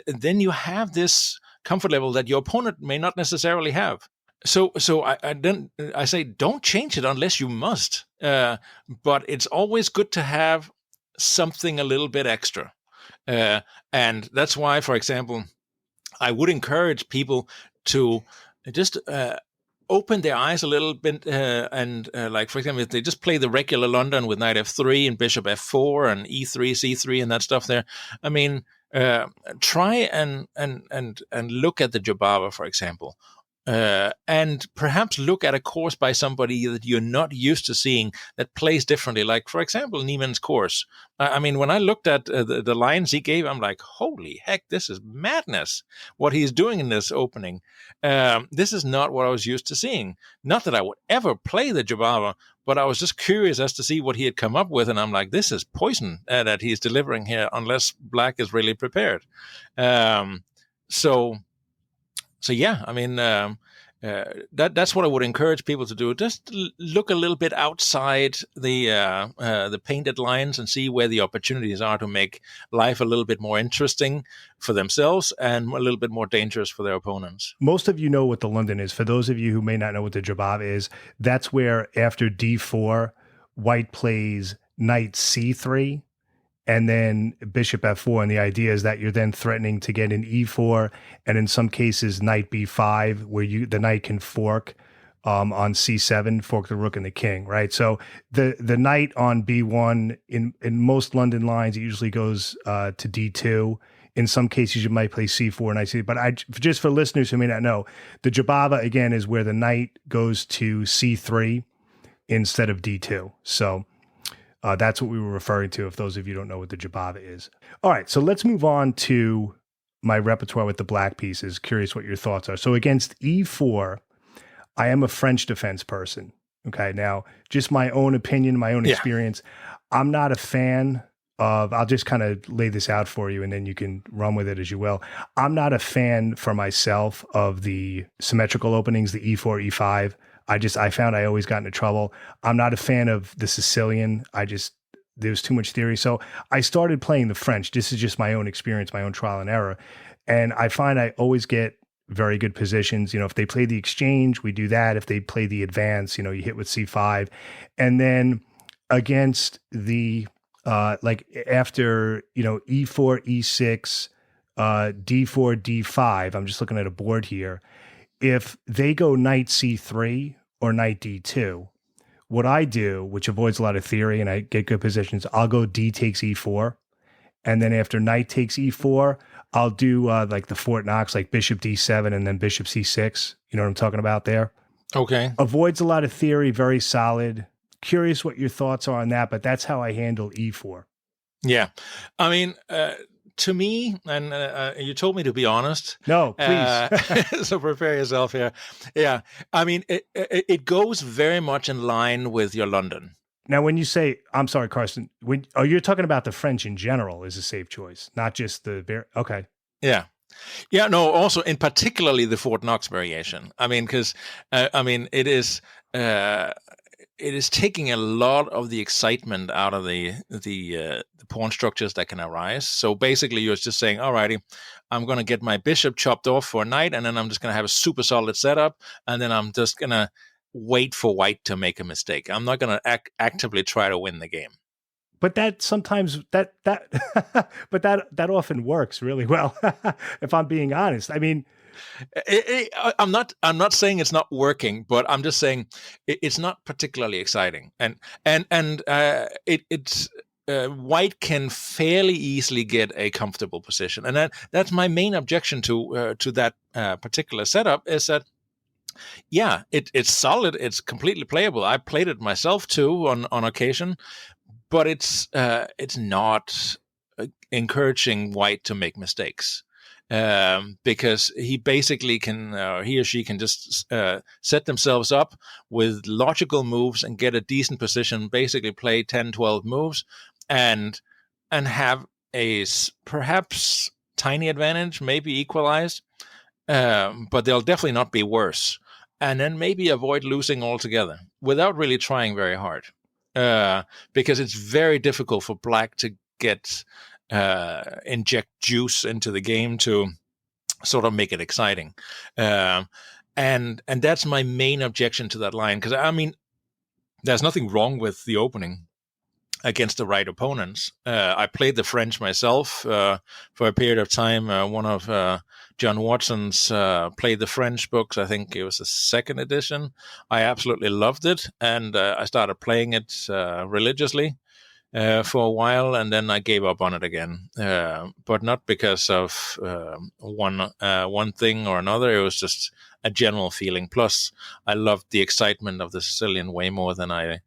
then you have this comfort level that your opponent may not necessarily have. So I say don't change it unless you must. But it's always good to have something a little bit extra, and that's why, for example, I would encourage people to just open their eyes a little bit, and like, for example, if they just play the regular London with knight f3 and bishop f4 and e3, c3 and that stuff there. I mean, try and look at the Jobava, for example. And perhaps look at a course by somebody that you're not used to seeing that plays differently. Like, for example, Niemann's course. I mean, when I looked at the lines he gave, I'm like, holy heck, this is madness, what he's doing in this opening. This is not what I was used to seeing. Not that I would ever play the Jobava, but I was just curious as to see what he had come up with. And I'm like, this is poison that he's delivering here, unless Black is really prepared. So yeah, I mean, that's what I would encourage people to do. Just look a little bit outside the painted lines and see where the opportunities are to make life a little bit more interesting for themselves and a little bit more dangerous for their opponents.
Most of you know what the London is. For those of you who may not know what the Jobava is, that's where after d4, white plays knight c3, and then bishop f4. And the idea is that you're then threatening to get an e4, and in some cases knight b5, where the knight can fork on c7, fork the rook and the king, right? So the knight on b1, in most London lines, it usually goes to d2. In some cases, you might play c4, knight c. But just for listeners who may not know, the Jobava, again, is where the knight goes to c3 instead of d2. So that's what we were referring to, if those of you don't know what the Jobava is. All right, so let's move on to my repertoire with the Black pieces. Curious what your thoughts are. So against e4, I am a French defense person. Okay, now just my own opinion, my own experience. I'm not a fan of, I'll just kind of lay this out for you and then you can run with it as you will. I'm not a fan for myself of the symmetrical openings, the E4, E5. I found I always got into trouble. I'm not a fan of the Sicilian. There's too much theory. So I started playing the French. This is just my own experience, my own trial and error. And I find I always get very good positions. If they play the exchange, we do that. If they play the advance, you hit with C5. And then against the, like after, E4, E6, D4, D5, I'm just looking at a board here. If they go knight C3 or knight D2, what I do, which avoids a lot of theory and I get good positions, I'll go D takes E4. And then after knight takes E4, I'll do like the Fort Knox, like bishop D7 and then bishop C6. You know what I'm talking about there?
Okay.
Avoids a lot of theory, very solid. Curious what your thoughts are on that, but that's how I handle E4.
Yeah. I mean, to me, and you told me to be honest.
No, please.
So prepare yourself here. Yeah. I mean, it goes very much in line with your London.
Now, when you say, I'm sorry, Carsten, you're talking about the French in general is a safe choice, not just the, okay.
Yeah. Yeah, no, also in particularly the Fort Knox variation. I mean, because, it is taking a lot of the excitement out of the pawn structures that can arise. So basically you're just saying, all righty, I'm going to get my bishop chopped off for a knight, and then I'm just going to have a super solid setup, and then I'm just going to wait for white to make a mistake. I'm not going to actively try to win the game.
But that sometimes but that often works really well. If I'm being honest, I mean,
I'm not saying it's not working, but I'm just saying it's not particularly exciting. And white can fairly easily get a comfortable position, and that's my main objection to that particular setup is that. Yeah, it's solid. It's completely playable. I played it myself too on occasion, but it's not encouraging white to make mistakes because he basically he or she can just set themselves up with logical moves and get a decent position. Basically, play 10, 12 moves and have a perhaps tiny advantage, maybe equalized, but they'll definitely not be worse. And then maybe avoid losing altogether without really trying very hard. Because it's very difficult for black to inject juice into the game to sort of make it exciting. And that's my main objection to that line. Because, I mean, there's nothing wrong with the opening against the right opponents. I played the French myself for a period of time. One of John Watson's Played the French books, I think it was the second edition. I absolutely loved it, and I started playing it religiously for a while, and then I gave up on it again. But not because of one thing or another. It was just a general feeling. Plus, I loved the excitement of the Sicilian way more than I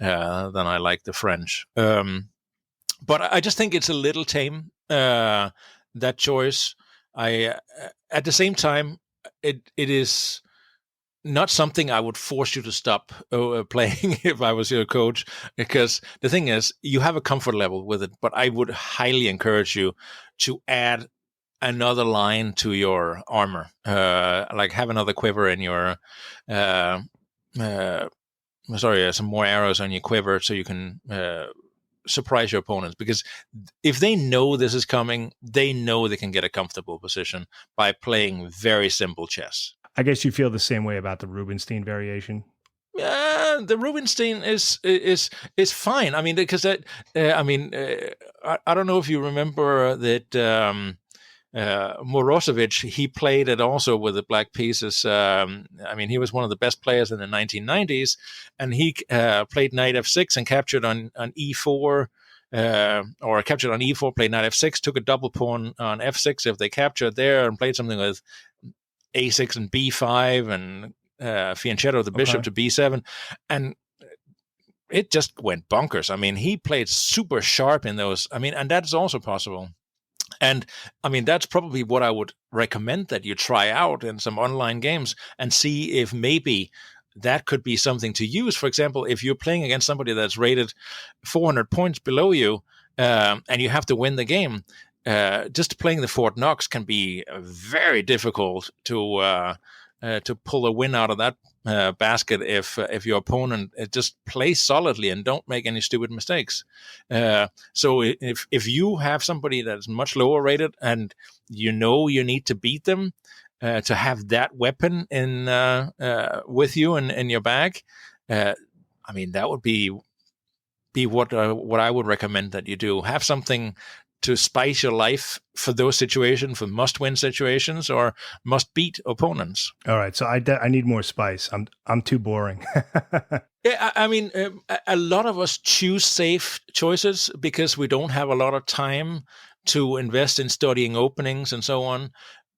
like the French. But I just think it's a little tame, that choice. At the same time, it is not something I would force you to stop playing if I was your coach, because the thing is, you have a comfort level with it, but I would highly encourage you to add another line to your armor, like have another quiver in your some more arrows on your quiver so you can surprise your opponents. Because if they know this is coming, they know they can get a comfortable position by playing very simple chess.
I guess you feel the same way about the Rubinstein variation.
The Rubinstein is fine. I mean, because that. I don't know if you remember that. Morozevich, he played it also with the black pieces. He was one of the best players in the 1990s, and he played knight f6 and captured on e4, or captured on e4, played knight f6, took a double pawn on f6 if they captured there, and played something with a6 and b5, and fianchetto the bishop to b7, and it just went bonkers. I mean, he played super sharp in those. I mean, and that's also possible. And I mean, that's probably what I would recommend that you try out in some online games and see if maybe that could be something to use. For example, if you're playing against somebody that's rated 400 points below you, and you have to win the game, just playing the Fort Knox can be very difficult to pull a win out of that basket if your opponent just plays solidly and don't make any stupid mistakes. So if you have somebody that's much lower rated and you need to beat them, to have that weapon in with you in your bag, I mean, that would be what I would recommend that you do. Have something to spice your life for those situations, for must-win situations or must-beat opponents.
All right, so I need more spice. I'm too boring.
Yeah, I mean, a lot of us choose safe choices because we don't have a lot of time to invest in studying openings and so on.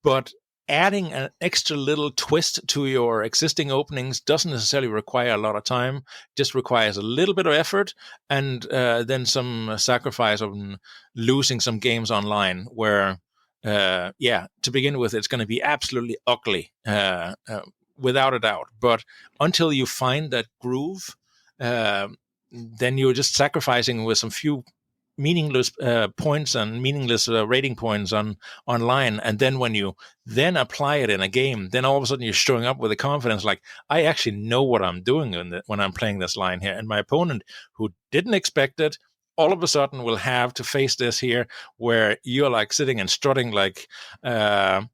But adding an extra little twist to your existing openings doesn't necessarily require a lot of time. It just requires a little bit of effort and then some sacrifice of losing some games online where, to begin with, it's going to be absolutely ugly, without a doubt. But until you find that groove, then you're just sacrificing with some few meaningless points and meaningless rating points online, and then when you then apply it in a game, then all of a sudden you're showing up with a confidence like, I actually know what I'm doing when I'm playing this line here, and my opponent who didn't expect it all of a sudden will have to face this here, where you're like sitting and strutting like a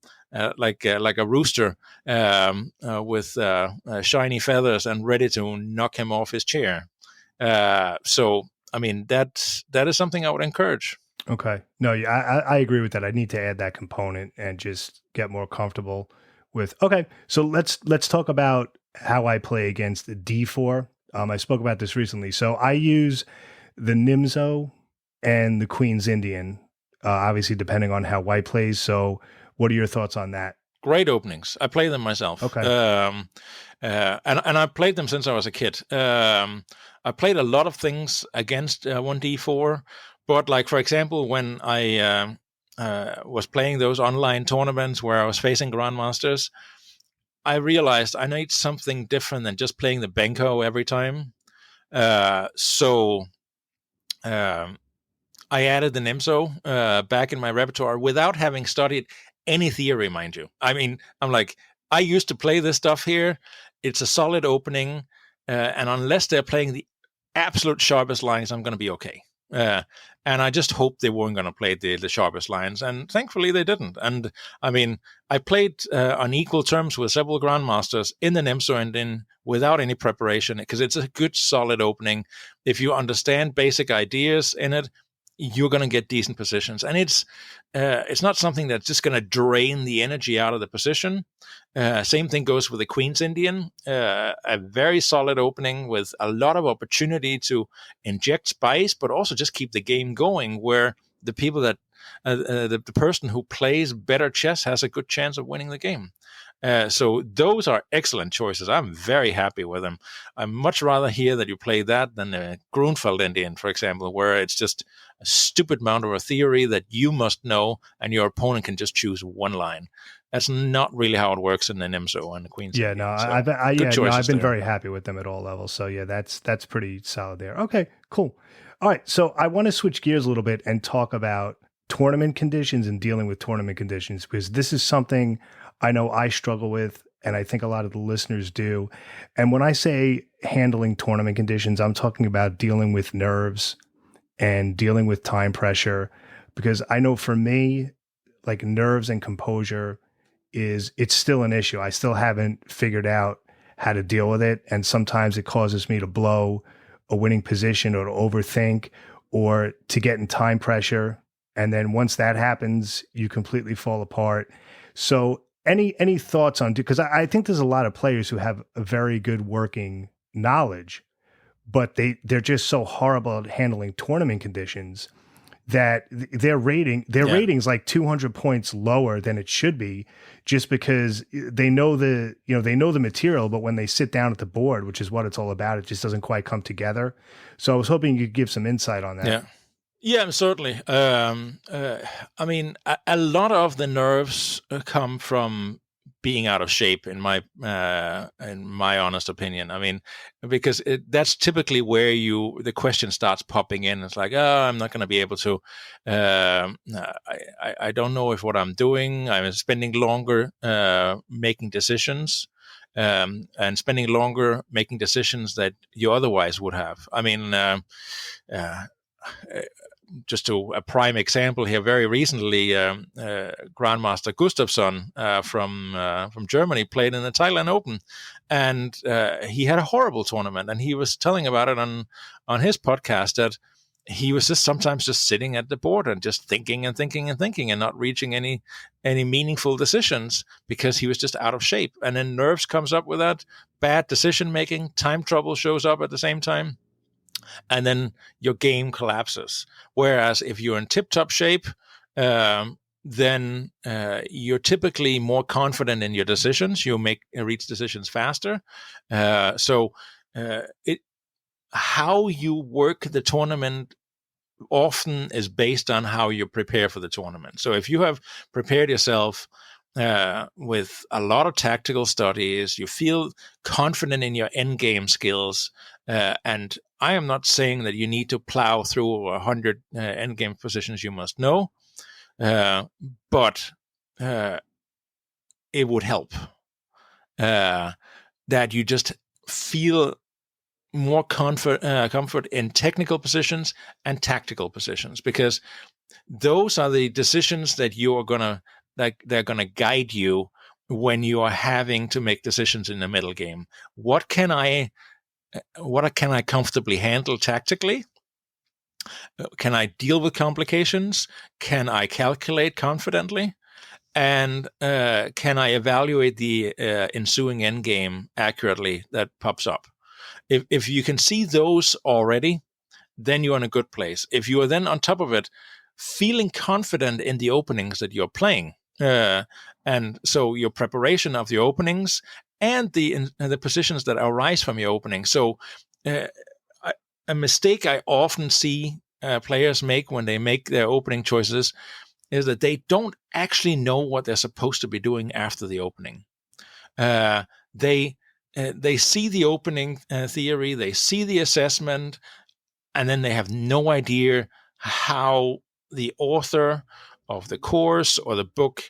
rooster with shiny feathers and ready to knock him off his chair. So I mean, that is something I would encourage.
Okay. No, I agree with that. I need to add that component and just get more comfortable with. Okay. So let's talk about how I play against D4. I spoke about this recently. So I use the Nimzo and the Queen's Indian, obviously depending on how white plays. So what are your thoughts on that?
Great openings. I play them myself.
Okay.
And I played them since I was a kid. I played a lot of things against 1D4, but like, for example, when I was playing those online tournaments where I was facing Grandmasters, I realized I need something different than just playing the Benko every time. So I added the Nimzo back in my repertoire without having studied any theory, mind you. I mean, I'm like, I used to play this stuff here. It's a solid opening. And unless they're playing the absolute sharpest lines, I'm going to be okay. And I just hoped they weren't going to play the sharpest lines. And thankfully they didn't. And I mean, I played on equal terms with several Grandmasters in the Nimzo and without any preparation, because it's a good, solid opening. If you understand basic ideas in it, you're going to get decent positions. And it's not something that's just going to drain the energy out of the position. Same thing goes with the Queen's Indian, a very solid opening with a lot of opportunity to inject spice, but also just keep the game going, where the people that the person who plays better chess has a good chance of winning the game. So those are excellent choices. I'm very happy with them. I'd much rather hear that you play that than a Grunfeld Indian, for example, where it's just a stupid amount of a theory that you must know and your opponent can just choose one line. That's not really how it works in the Nimzo and the Queen's.
Yeah,
Indian.
no,
So
I've been
there.
very happy with them at all levels. So yeah, that's pretty solid there. Okay, cool. All right, so I want to switch gears a little bit and talk about tournament conditions and dealing with tournament conditions, because this is something I know I struggle with, and I think a lot of the listeners do. And when I say handling tournament conditions, I'm talking about dealing with nerves and dealing with time pressure, because I know for me, like, nerves and composure it's still an issue. I still haven't figured out how to deal with it. And sometimes it causes me to blow a winning position or to overthink or to get in time pressure. And then once that happens, you completely fall apart. So any thoughts on, because I think there's a lot of players who have a very good working knowledge, but they're just so horrible at handling tournament conditions that their rating's like 200 points lower than it should be, just because they know the material, but when they sit down at the board, which is what it's all about, it just doesn't quite come together. So I was hoping you could give some insight on that.
Yeah, certainly. I mean, a lot of the nerves come from being out of shape, in my honest opinion. I mean, because that's typically where the question starts popping in. It's like, oh, I'm not going to be able to. I don't know if what I'm doing. I'm spending longer making decisions, and spending longer making decisions that you otherwise would have. I mean. Just to a prime example here, very recently, Grandmaster Gustafsson from Germany played in the Thailand Open, and he had a horrible tournament. And he was telling about it on his podcast that he was sometimes just sitting at the board and just thinking and thinking and thinking and not reaching any meaningful decisions because he was just out of shape. And then nerves comes up with that, bad decision making, time trouble shows up at the same time. And then your game collapses. Whereas if you're in tip-top shape, then you're typically more confident in your decisions. You reach decisions faster. How you work the tournament often is based on how you prepare for the tournament. So if you have prepared yourself with a lot of tactical studies, you feel confident in your endgame skills, and I am not saying that you need to plow through 100 endgame positions you must know, but it would help that you just feel more comfort in technical positions and tactical positions, because those are the decisions that you are gonna they're gonna guide you when you are having to make decisions in the middle game. What can I comfortably handle tactically? Can I deal with complications? Can I calculate confidently? And can I evaluate the ensuing endgame accurately that pops up? If you can see those already, then you're in a good place. If you are then on top of it, feeling confident in the openings that you're playing, and so your preparation of the openings and the positions that arise from your opening. So a mistake I often see players make when they make their opening choices is that they don't actually know what they're supposed to be doing after the opening. They see the opening theory, they see the assessment, and then they have no idea how the author of the course or the book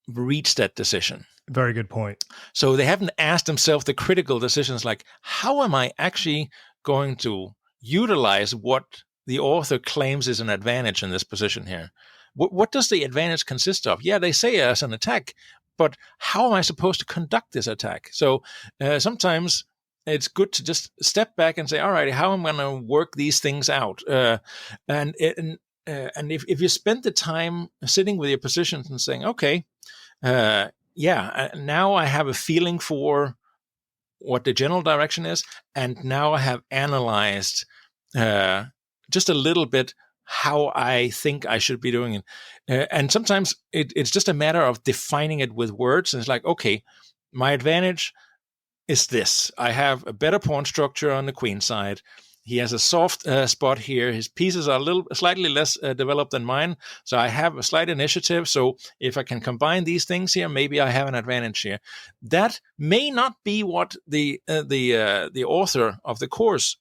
reached that decision.
Very good point.
So they haven't asked themselves the critical decisions like, how am I actually going to utilize what the author claims is an advantage in this position here? What does the advantage consist of? Yeah, they say as an attack, but how am I supposed to conduct this attack? So sometimes it's good to just step back and say, all right, how am I going to work these things out? And if you spend the time sitting with your positions and saying, okay, now I have a feeling for what the general direction is, and now I have analyzed just a little bit how I think I should be doing it. And sometimes it's just a matter of defining it with words. And it's like, okay, my advantage is this. I have a better pawn structure on the queen side. He has a soft spot here. His pieces are slightly less developed than mine, so I have a slight initiative. So if I can combine these things here, maybe I have an advantage here. That may not be what the author of the course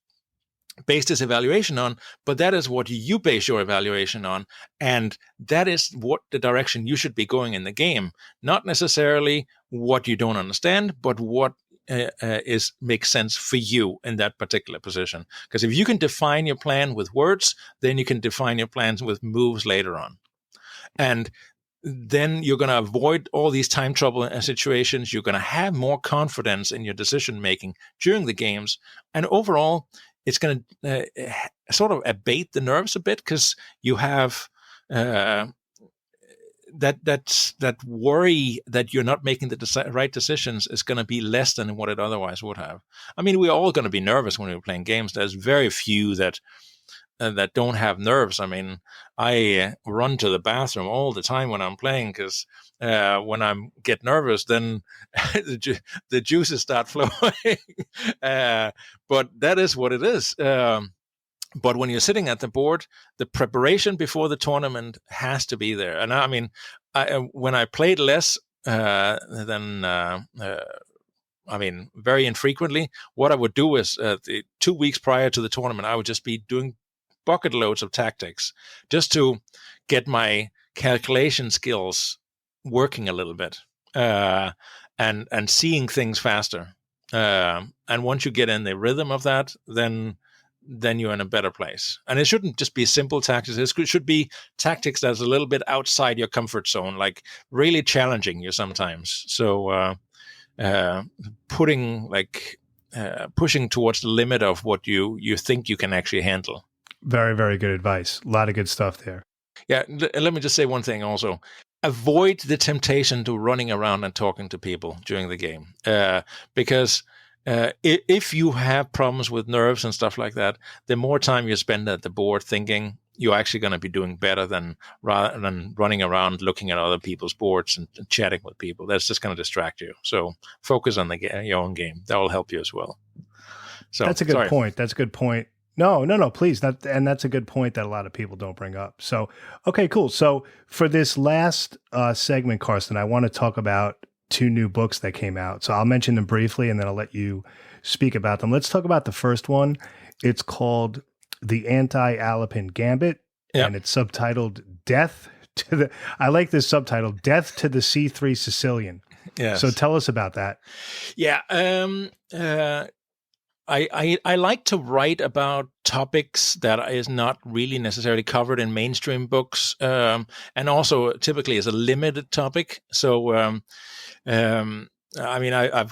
based his evaluation on, but that is what you base your evaluation on, and that is what the direction you should be going in the game. Not necessarily what you don't understand, but what makes sense for you in that particular position. Because if you can define your plan with words, then you can define your plans with moves later on, and then you're going to avoid all these time trouble situations. You're going to have more confidence in your decision making during the games, and overall it's going to sort of abate the nerves a bit, because you have that worry that you're not making the right decisions is going to be less than what it otherwise would have. I mean, we're all going to be nervous when we're playing games. There's very few that don't have nerves. I mean, I run to the bathroom all the time when I'm playing, because when I get nervous, then the juices start flowing. But that is what it is. But when you're sitting at the board, the preparation before the tournament has to be there. And I mean, when I played less, very infrequently, what I would do is the 2 weeks prior to the tournament, I would just be doing bucket loads of tactics just to get my calculation skills working a little bit, and seeing things faster. And once you get in the rhythm of that, then you're in a better place. And it shouldn't just be simple tactics. It should be tactics that's a little bit outside your comfort zone, like really challenging you sometimes. So pushing towards the limit of what you think you can actually handle.
Very, very good advice. A lot of good stuff there.
Yeah, let me just say one thing also. Avoid the temptation to running around and talking to people during the game, because if you have problems with nerves and stuff like that, the more time you spend at the board thinking, you're actually going to be doing better rather than running around looking at other people's boards and chatting with people. That's just going to distract you. So focus on your own game. That will help you as well. So
that's a good point. That's a good point. No, please. And that's a good point that a lot of people don't bring up. So, okay, cool. So for this last segment, Carsten, I want to talk about 2 new books that came out. So I'll mention them briefly and then I'll let you speak about them. Let's talk about the first one. It's called The Anti-Alapin Gambit, and it's subtitled I like this subtitle, Death to the C3 Sicilian.
Yes.
So tell us about that.
Yeah. I like to write about topics that is not really necessarily covered in mainstream books, and also typically is a limited topic. So, I've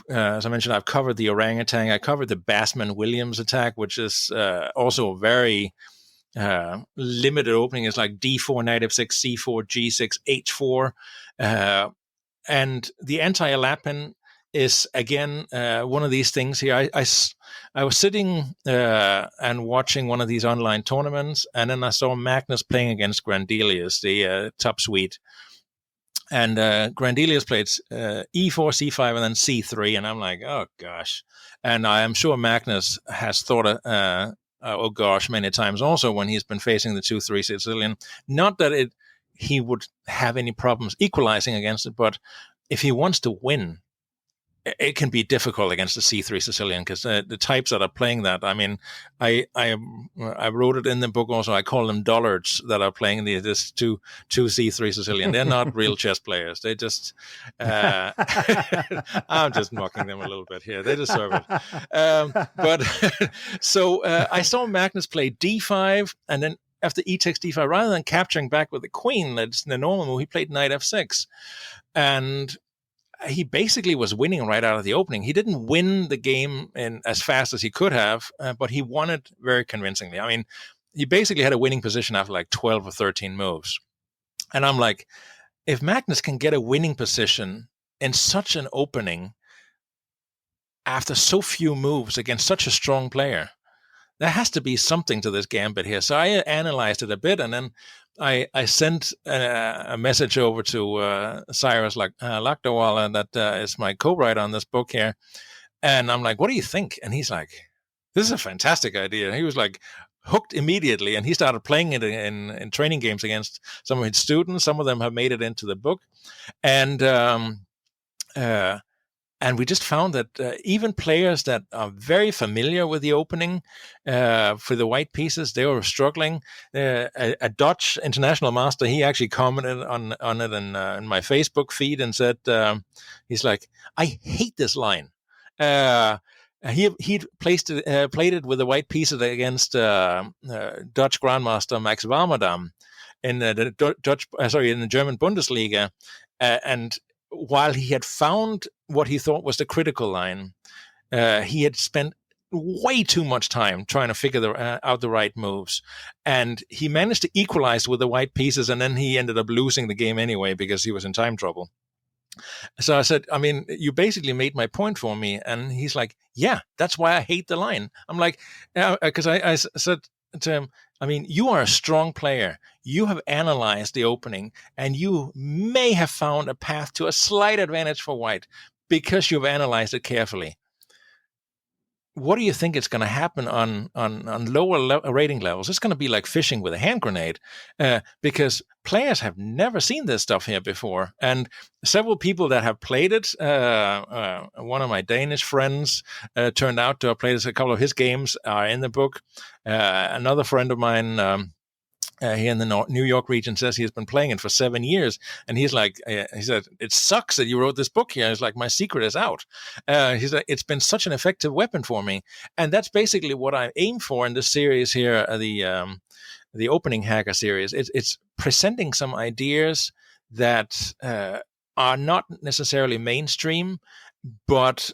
as I mentioned, I've covered the orangutan. I covered the Bassman-Williams attack, which is also a very limited opening. It's like D4, knight f6, C4, G6, H4, and the anti-Alapin is again one of these things here. I was sitting and watching one of these online tournaments, and then I saw Magnus playing against Grandelius, the top Swede. And Grandelius played E4, C5, and then C3, and I'm like, oh gosh. And I am sure Magnus has thought, oh gosh, many times also when he's been facing the 2-3 Sicilian. Not that he would have any problems equalizing against it, but if he wants to win, it can be difficult against the C3 Sicilian because the types that are playing that. I mean, I wrote it in the book also. I call them dullards that are playing this two C3 Sicilian. They're not real chess players. They just I'm just mocking them a little bit here. They deserve it. But so I saw Magnus play D5, and then after E takes D5, rather than capturing back with the queen, that's the normal move, he played knight F6, and he basically was winning right out of the opening. He didn't win the game in as fast as he could have, but he won it very convincingly. I mean, he basically had a winning position after like 12 or 13 moves. And I'm like, if Magnus can get a winning position in such an opening after so few moves against such a strong player, there has to be something to this gambit here. So I analyzed it a bit, and then I sent a message over to Cyrus Lakdawala, that is my co-writer on this book here. And I'm like, what do you think? And he's like, this is a fantastic idea. He was like hooked immediately, and he started playing it in training games against some of his students. Some of them have made it into the book. And we just found that even players that are very familiar with the opening for the white pieces, they were struggling. A Dutch international master, he actually commented on it in my Facebook feed and said, he's like, I hate this line. He played it with the white pieces against Dutch Grandmaster Max Warmerdam in the German Bundesliga, and while he had found what he thought was the critical line, he had spent way too much time trying to figure out the right moves. And he managed to equalize with the white pieces, and then he ended up losing the game anyway because he was in time trouble. So I said, I mean, you basically made my point for me. And he's like, yeah, that's why I hate the line. I'm like, because I said to him, I mean, you are a strong player. You have analyzed the opening, and you may have found a path to a slight advantage for white because you've analyzed it carefully. what do you think is going to happen on lower rating levels? It's going to be like fishing with a hand grenade, because players have never seen this stuff here before. And several people that have played it, one of my Danish friends turned out to have played a couple of his games are in the book. Another friend of mine, here in the New York region, says he has been playing it for 7 years, and he's like, he said, it sucks that you wrote this book here. It's like, my secret is out. He said, it's been such an effective weapon for me, and that's basically what I aim for in this series here, the opening hacker series. It's presenting some ideas that are not necessarily mainstream, but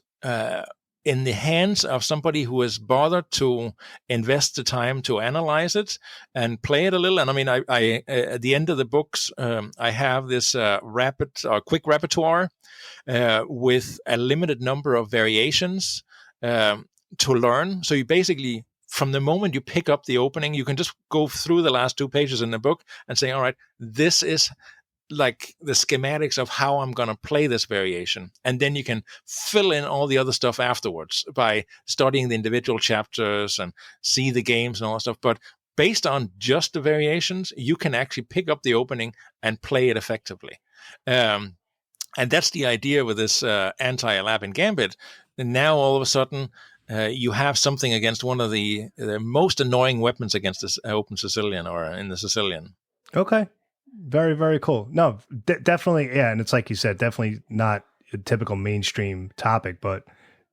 in the hands of somebody who has bothered to invest the time to analyze it and play it a little. And I mean, I at the end of the books, I have this quick repertoire with a limited number of variations to learn. So you basically, from the moment you pick up the opening, you can just go through the last 2 pages in the book and say, all right, this is like the schematics of how I'm going to play this variation. And then you can fill in all the other stuff afterwards by studying the individual chapters and see the games and all that stuff. But based on just the variations, you can actually pick up the opening and play it effectively. And that's the idea with this anti-Alapin Gambit. And now all of a sudden, you have something against one of the most annoying weapons against this Open Sicilian or in the Sicilian.
Okay. Very, very cool. No, definitely. Yeah. And it's like you said, definitely not a typical mainstream topic, but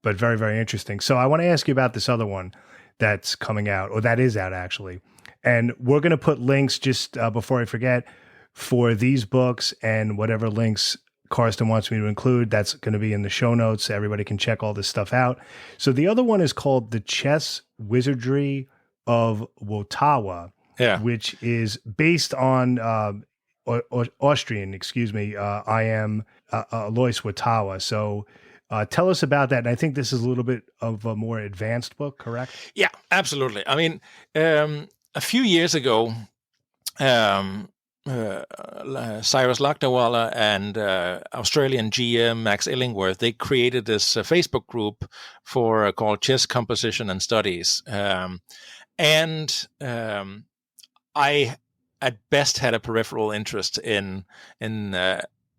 very, very interesting. So I want to ask you about this other one that's coming out, or that is out actually. And we're going to put links just before I forget for these books and whatever links Carsten wants me to include. That's going to be in the show notes. So everybody can check all this stuff out. So the other one is called The Chess Wizardry of Wotawa.
Yeah.
Which is based on Austrian, I am Alois Wotawa. So tell us about that. And I think this is a little bit of a more advanced book, correct?
Yeah, absolutely. I mean, a few years ago, Cyrus Lakdawala and Australian GM Max Illingworth, they created this Facebook group called Chess Composition and Studies. I, at best, had a peripheral interest in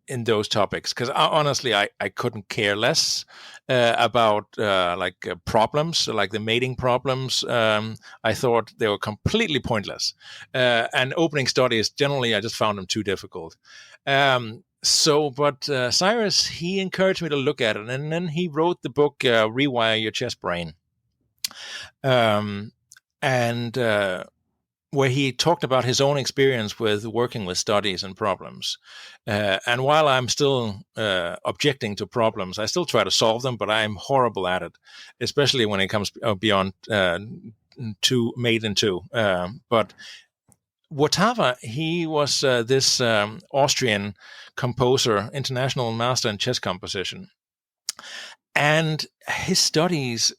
those topics because honestly, I couldn't care less about problems, like the mating problems. I thought they were completely pointless, and opening studies generally, I just found them too difficult. But Cyrus, he encouraged me to look at it, and then he wrote the book "Rewire Your Chess Brain," where he talked about his own experience with working with studies and problems. And while I'm still objecting to problems, I still try to solve them, but I'm horrible at it, especially when it comes beyond mate in two. But Wotawa, he was this Austrian composer, international master in chess composition. And his studies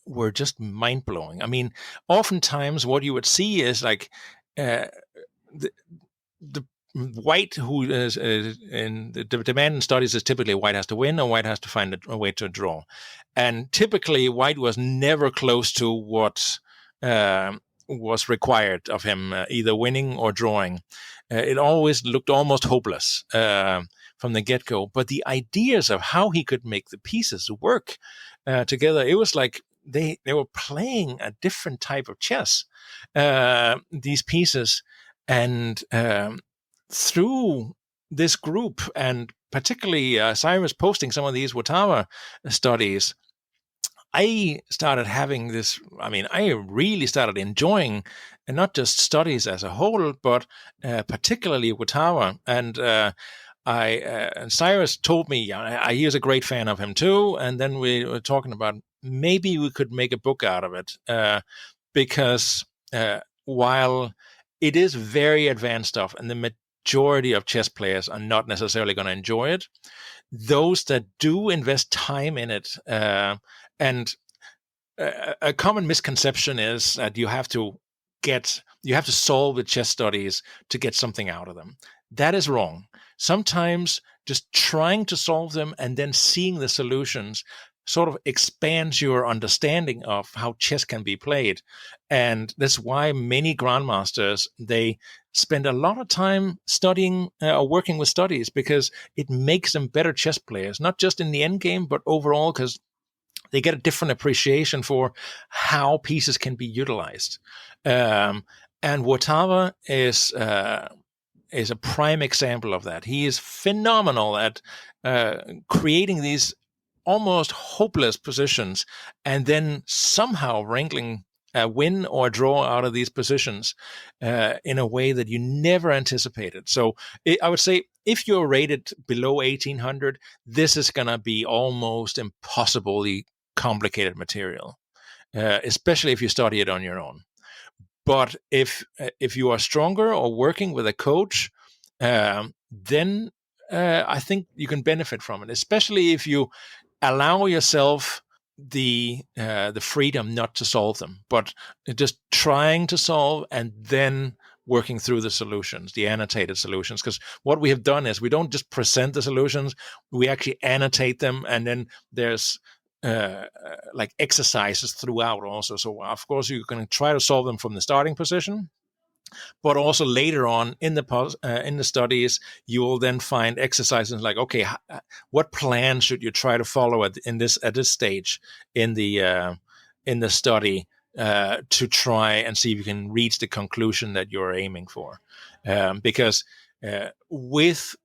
were just mind-blowing. I mean, oftentimes what you would see is like the white who is in the demand in studies is typically white has to win or white has to find a way to draw. And typically white was never close to what was required of him, either winning or drawing. It always looked almost hopeless from the get-go. But the ideas of how he could make the pieces work together, it was like they were playing a different type of chess, these pieces. And through this group, and particularly Cyrus posting some of these Wotawa studies, I started having this, I really started enjoying not just studies as a whole, but particularly Wotawa. And and Cyrus told me he was a great fan of him too. And then we were talking about maybe we could make a book out of it, because while it is very advanced stuff and the majority of chess players are not necessarily going to enjoy it, those that do invest time in it, and a common misconception is that you have to solve the chess studies to get something out of them. That is wrong. Sometimes just trying to solve them and then seeing the solutions sort of expands your understanding of how chess can be played. And that's why many grandmasters, they spend a lot of time studying or working with studies, because it makes them better chess players, not just in the end game, but overall, because they get a different appreciation for how pieces can be utilized. And Watava is a prime example of that. He is phenomenal at creating these almost hopeless positions and then somehow wrangling a win or a draw out of these positions in a way that you never anticipated. So I would say if you're rated below 1800, this is going to be almost impossibly complicated material, especially if you study it on your own. But if you are stronger or working with a coach, then I think you can benefit from it, especially if you allow yourself the freedom not to solve them, but just trying to solve and then working through the solutions, the annotated solutions. Because what we have done is we don't just present the solutions, we actually annotate them, and then there's like exercises throughout also. So of course you can try to solve them from the starting position, but also later on in the studies, you will then find exercises like, okay, what plan should you try to follow at this stage in the study to try and see if you can reach the conclusion that you're aiming for, because with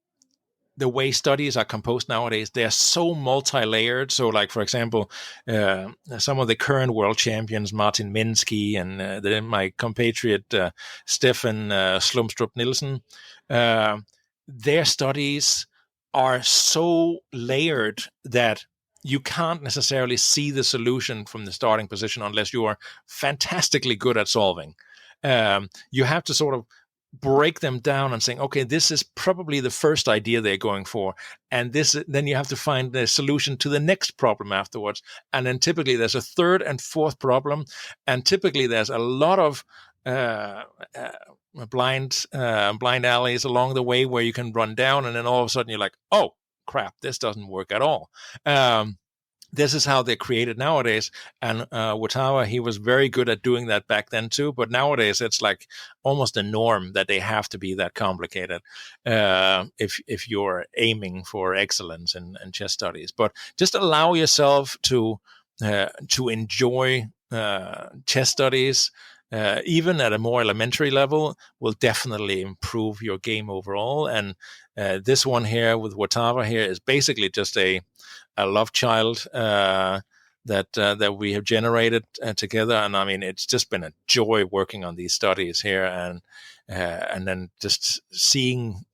the way studies are composed nowadays, they're so multi-layered. So like, for example, some of the current world champions, Martin Minsky and my compatriot, Stefan Slumstrup Nielsen, their studies are so layered that you can't necessarily see the solution from the starting position unless you are fantastically good at solving. You have to sort of break them down and saying, okay, this is probably the first idea they're going for, and then you have to find the solution to the next problem afterwards, and then typically there's a third and fourth problem, and typically there's a lot of blind alleys along the way where you can run down, and then all of a sudden you're like, oh crap, this doesn't work at all. This is how they're created nowadays. And Watava, he was very good at doing that back then too. But nowadays, it's like almost a norm that they have to be that complicated if you're aiming for excellence in chess studies. But just allow yourself to enjoy chess studies, even at a more elementary level, will definitely improve your game overall. And this one here with Watava here is basically just a love child that we have generated together. And I mean, it's just been a joy working on these studies here, and then just seeing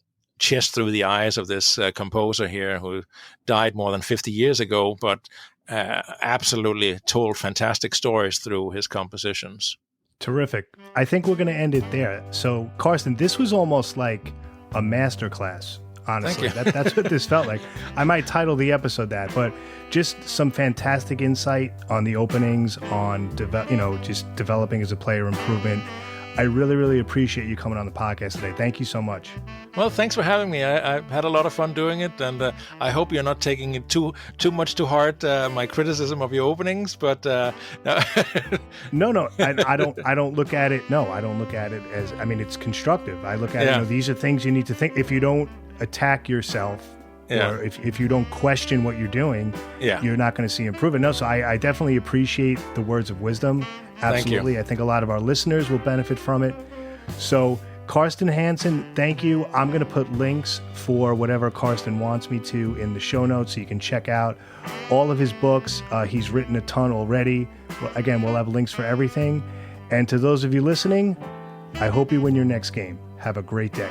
chess through the eyes of this composer here who died more than 50 years ago, but absolutely told fantastic stories through his compositions.
Terrific. I think we're going to end it there. So, Carsten, this was almost like a masterclass. Honestly, that's what this felt like. I might title the episode that, but just some fantastic insight on the openings, on just developing as a player, improvement. I really, really appreciate you coming on the podcast today. Thank you so much.
Well, thanks for having me. I had a lot of fun doing it, and I hope you're not taking it too much to heart, my criticism of your openings. But
no, I don't look at it. No, I don't look at it as. I mean, it's constructive. I look at it. These are things you need to think. If you don't attack yourself, or if you don't question what you're doing, you're not going to see improvement. No, so I definitely appreciate the words of wisdom. Absolutely. I think a lot of our listeners will benefit from it. So, Carsten Hansen, thank you. I'm going to put links for whatever Carsten wants me to in the show notes so you can check out all of his books. He's written a ton already. Again, we'll have links for everything. And to those of you listening, I hope you win your next game. Have a great day.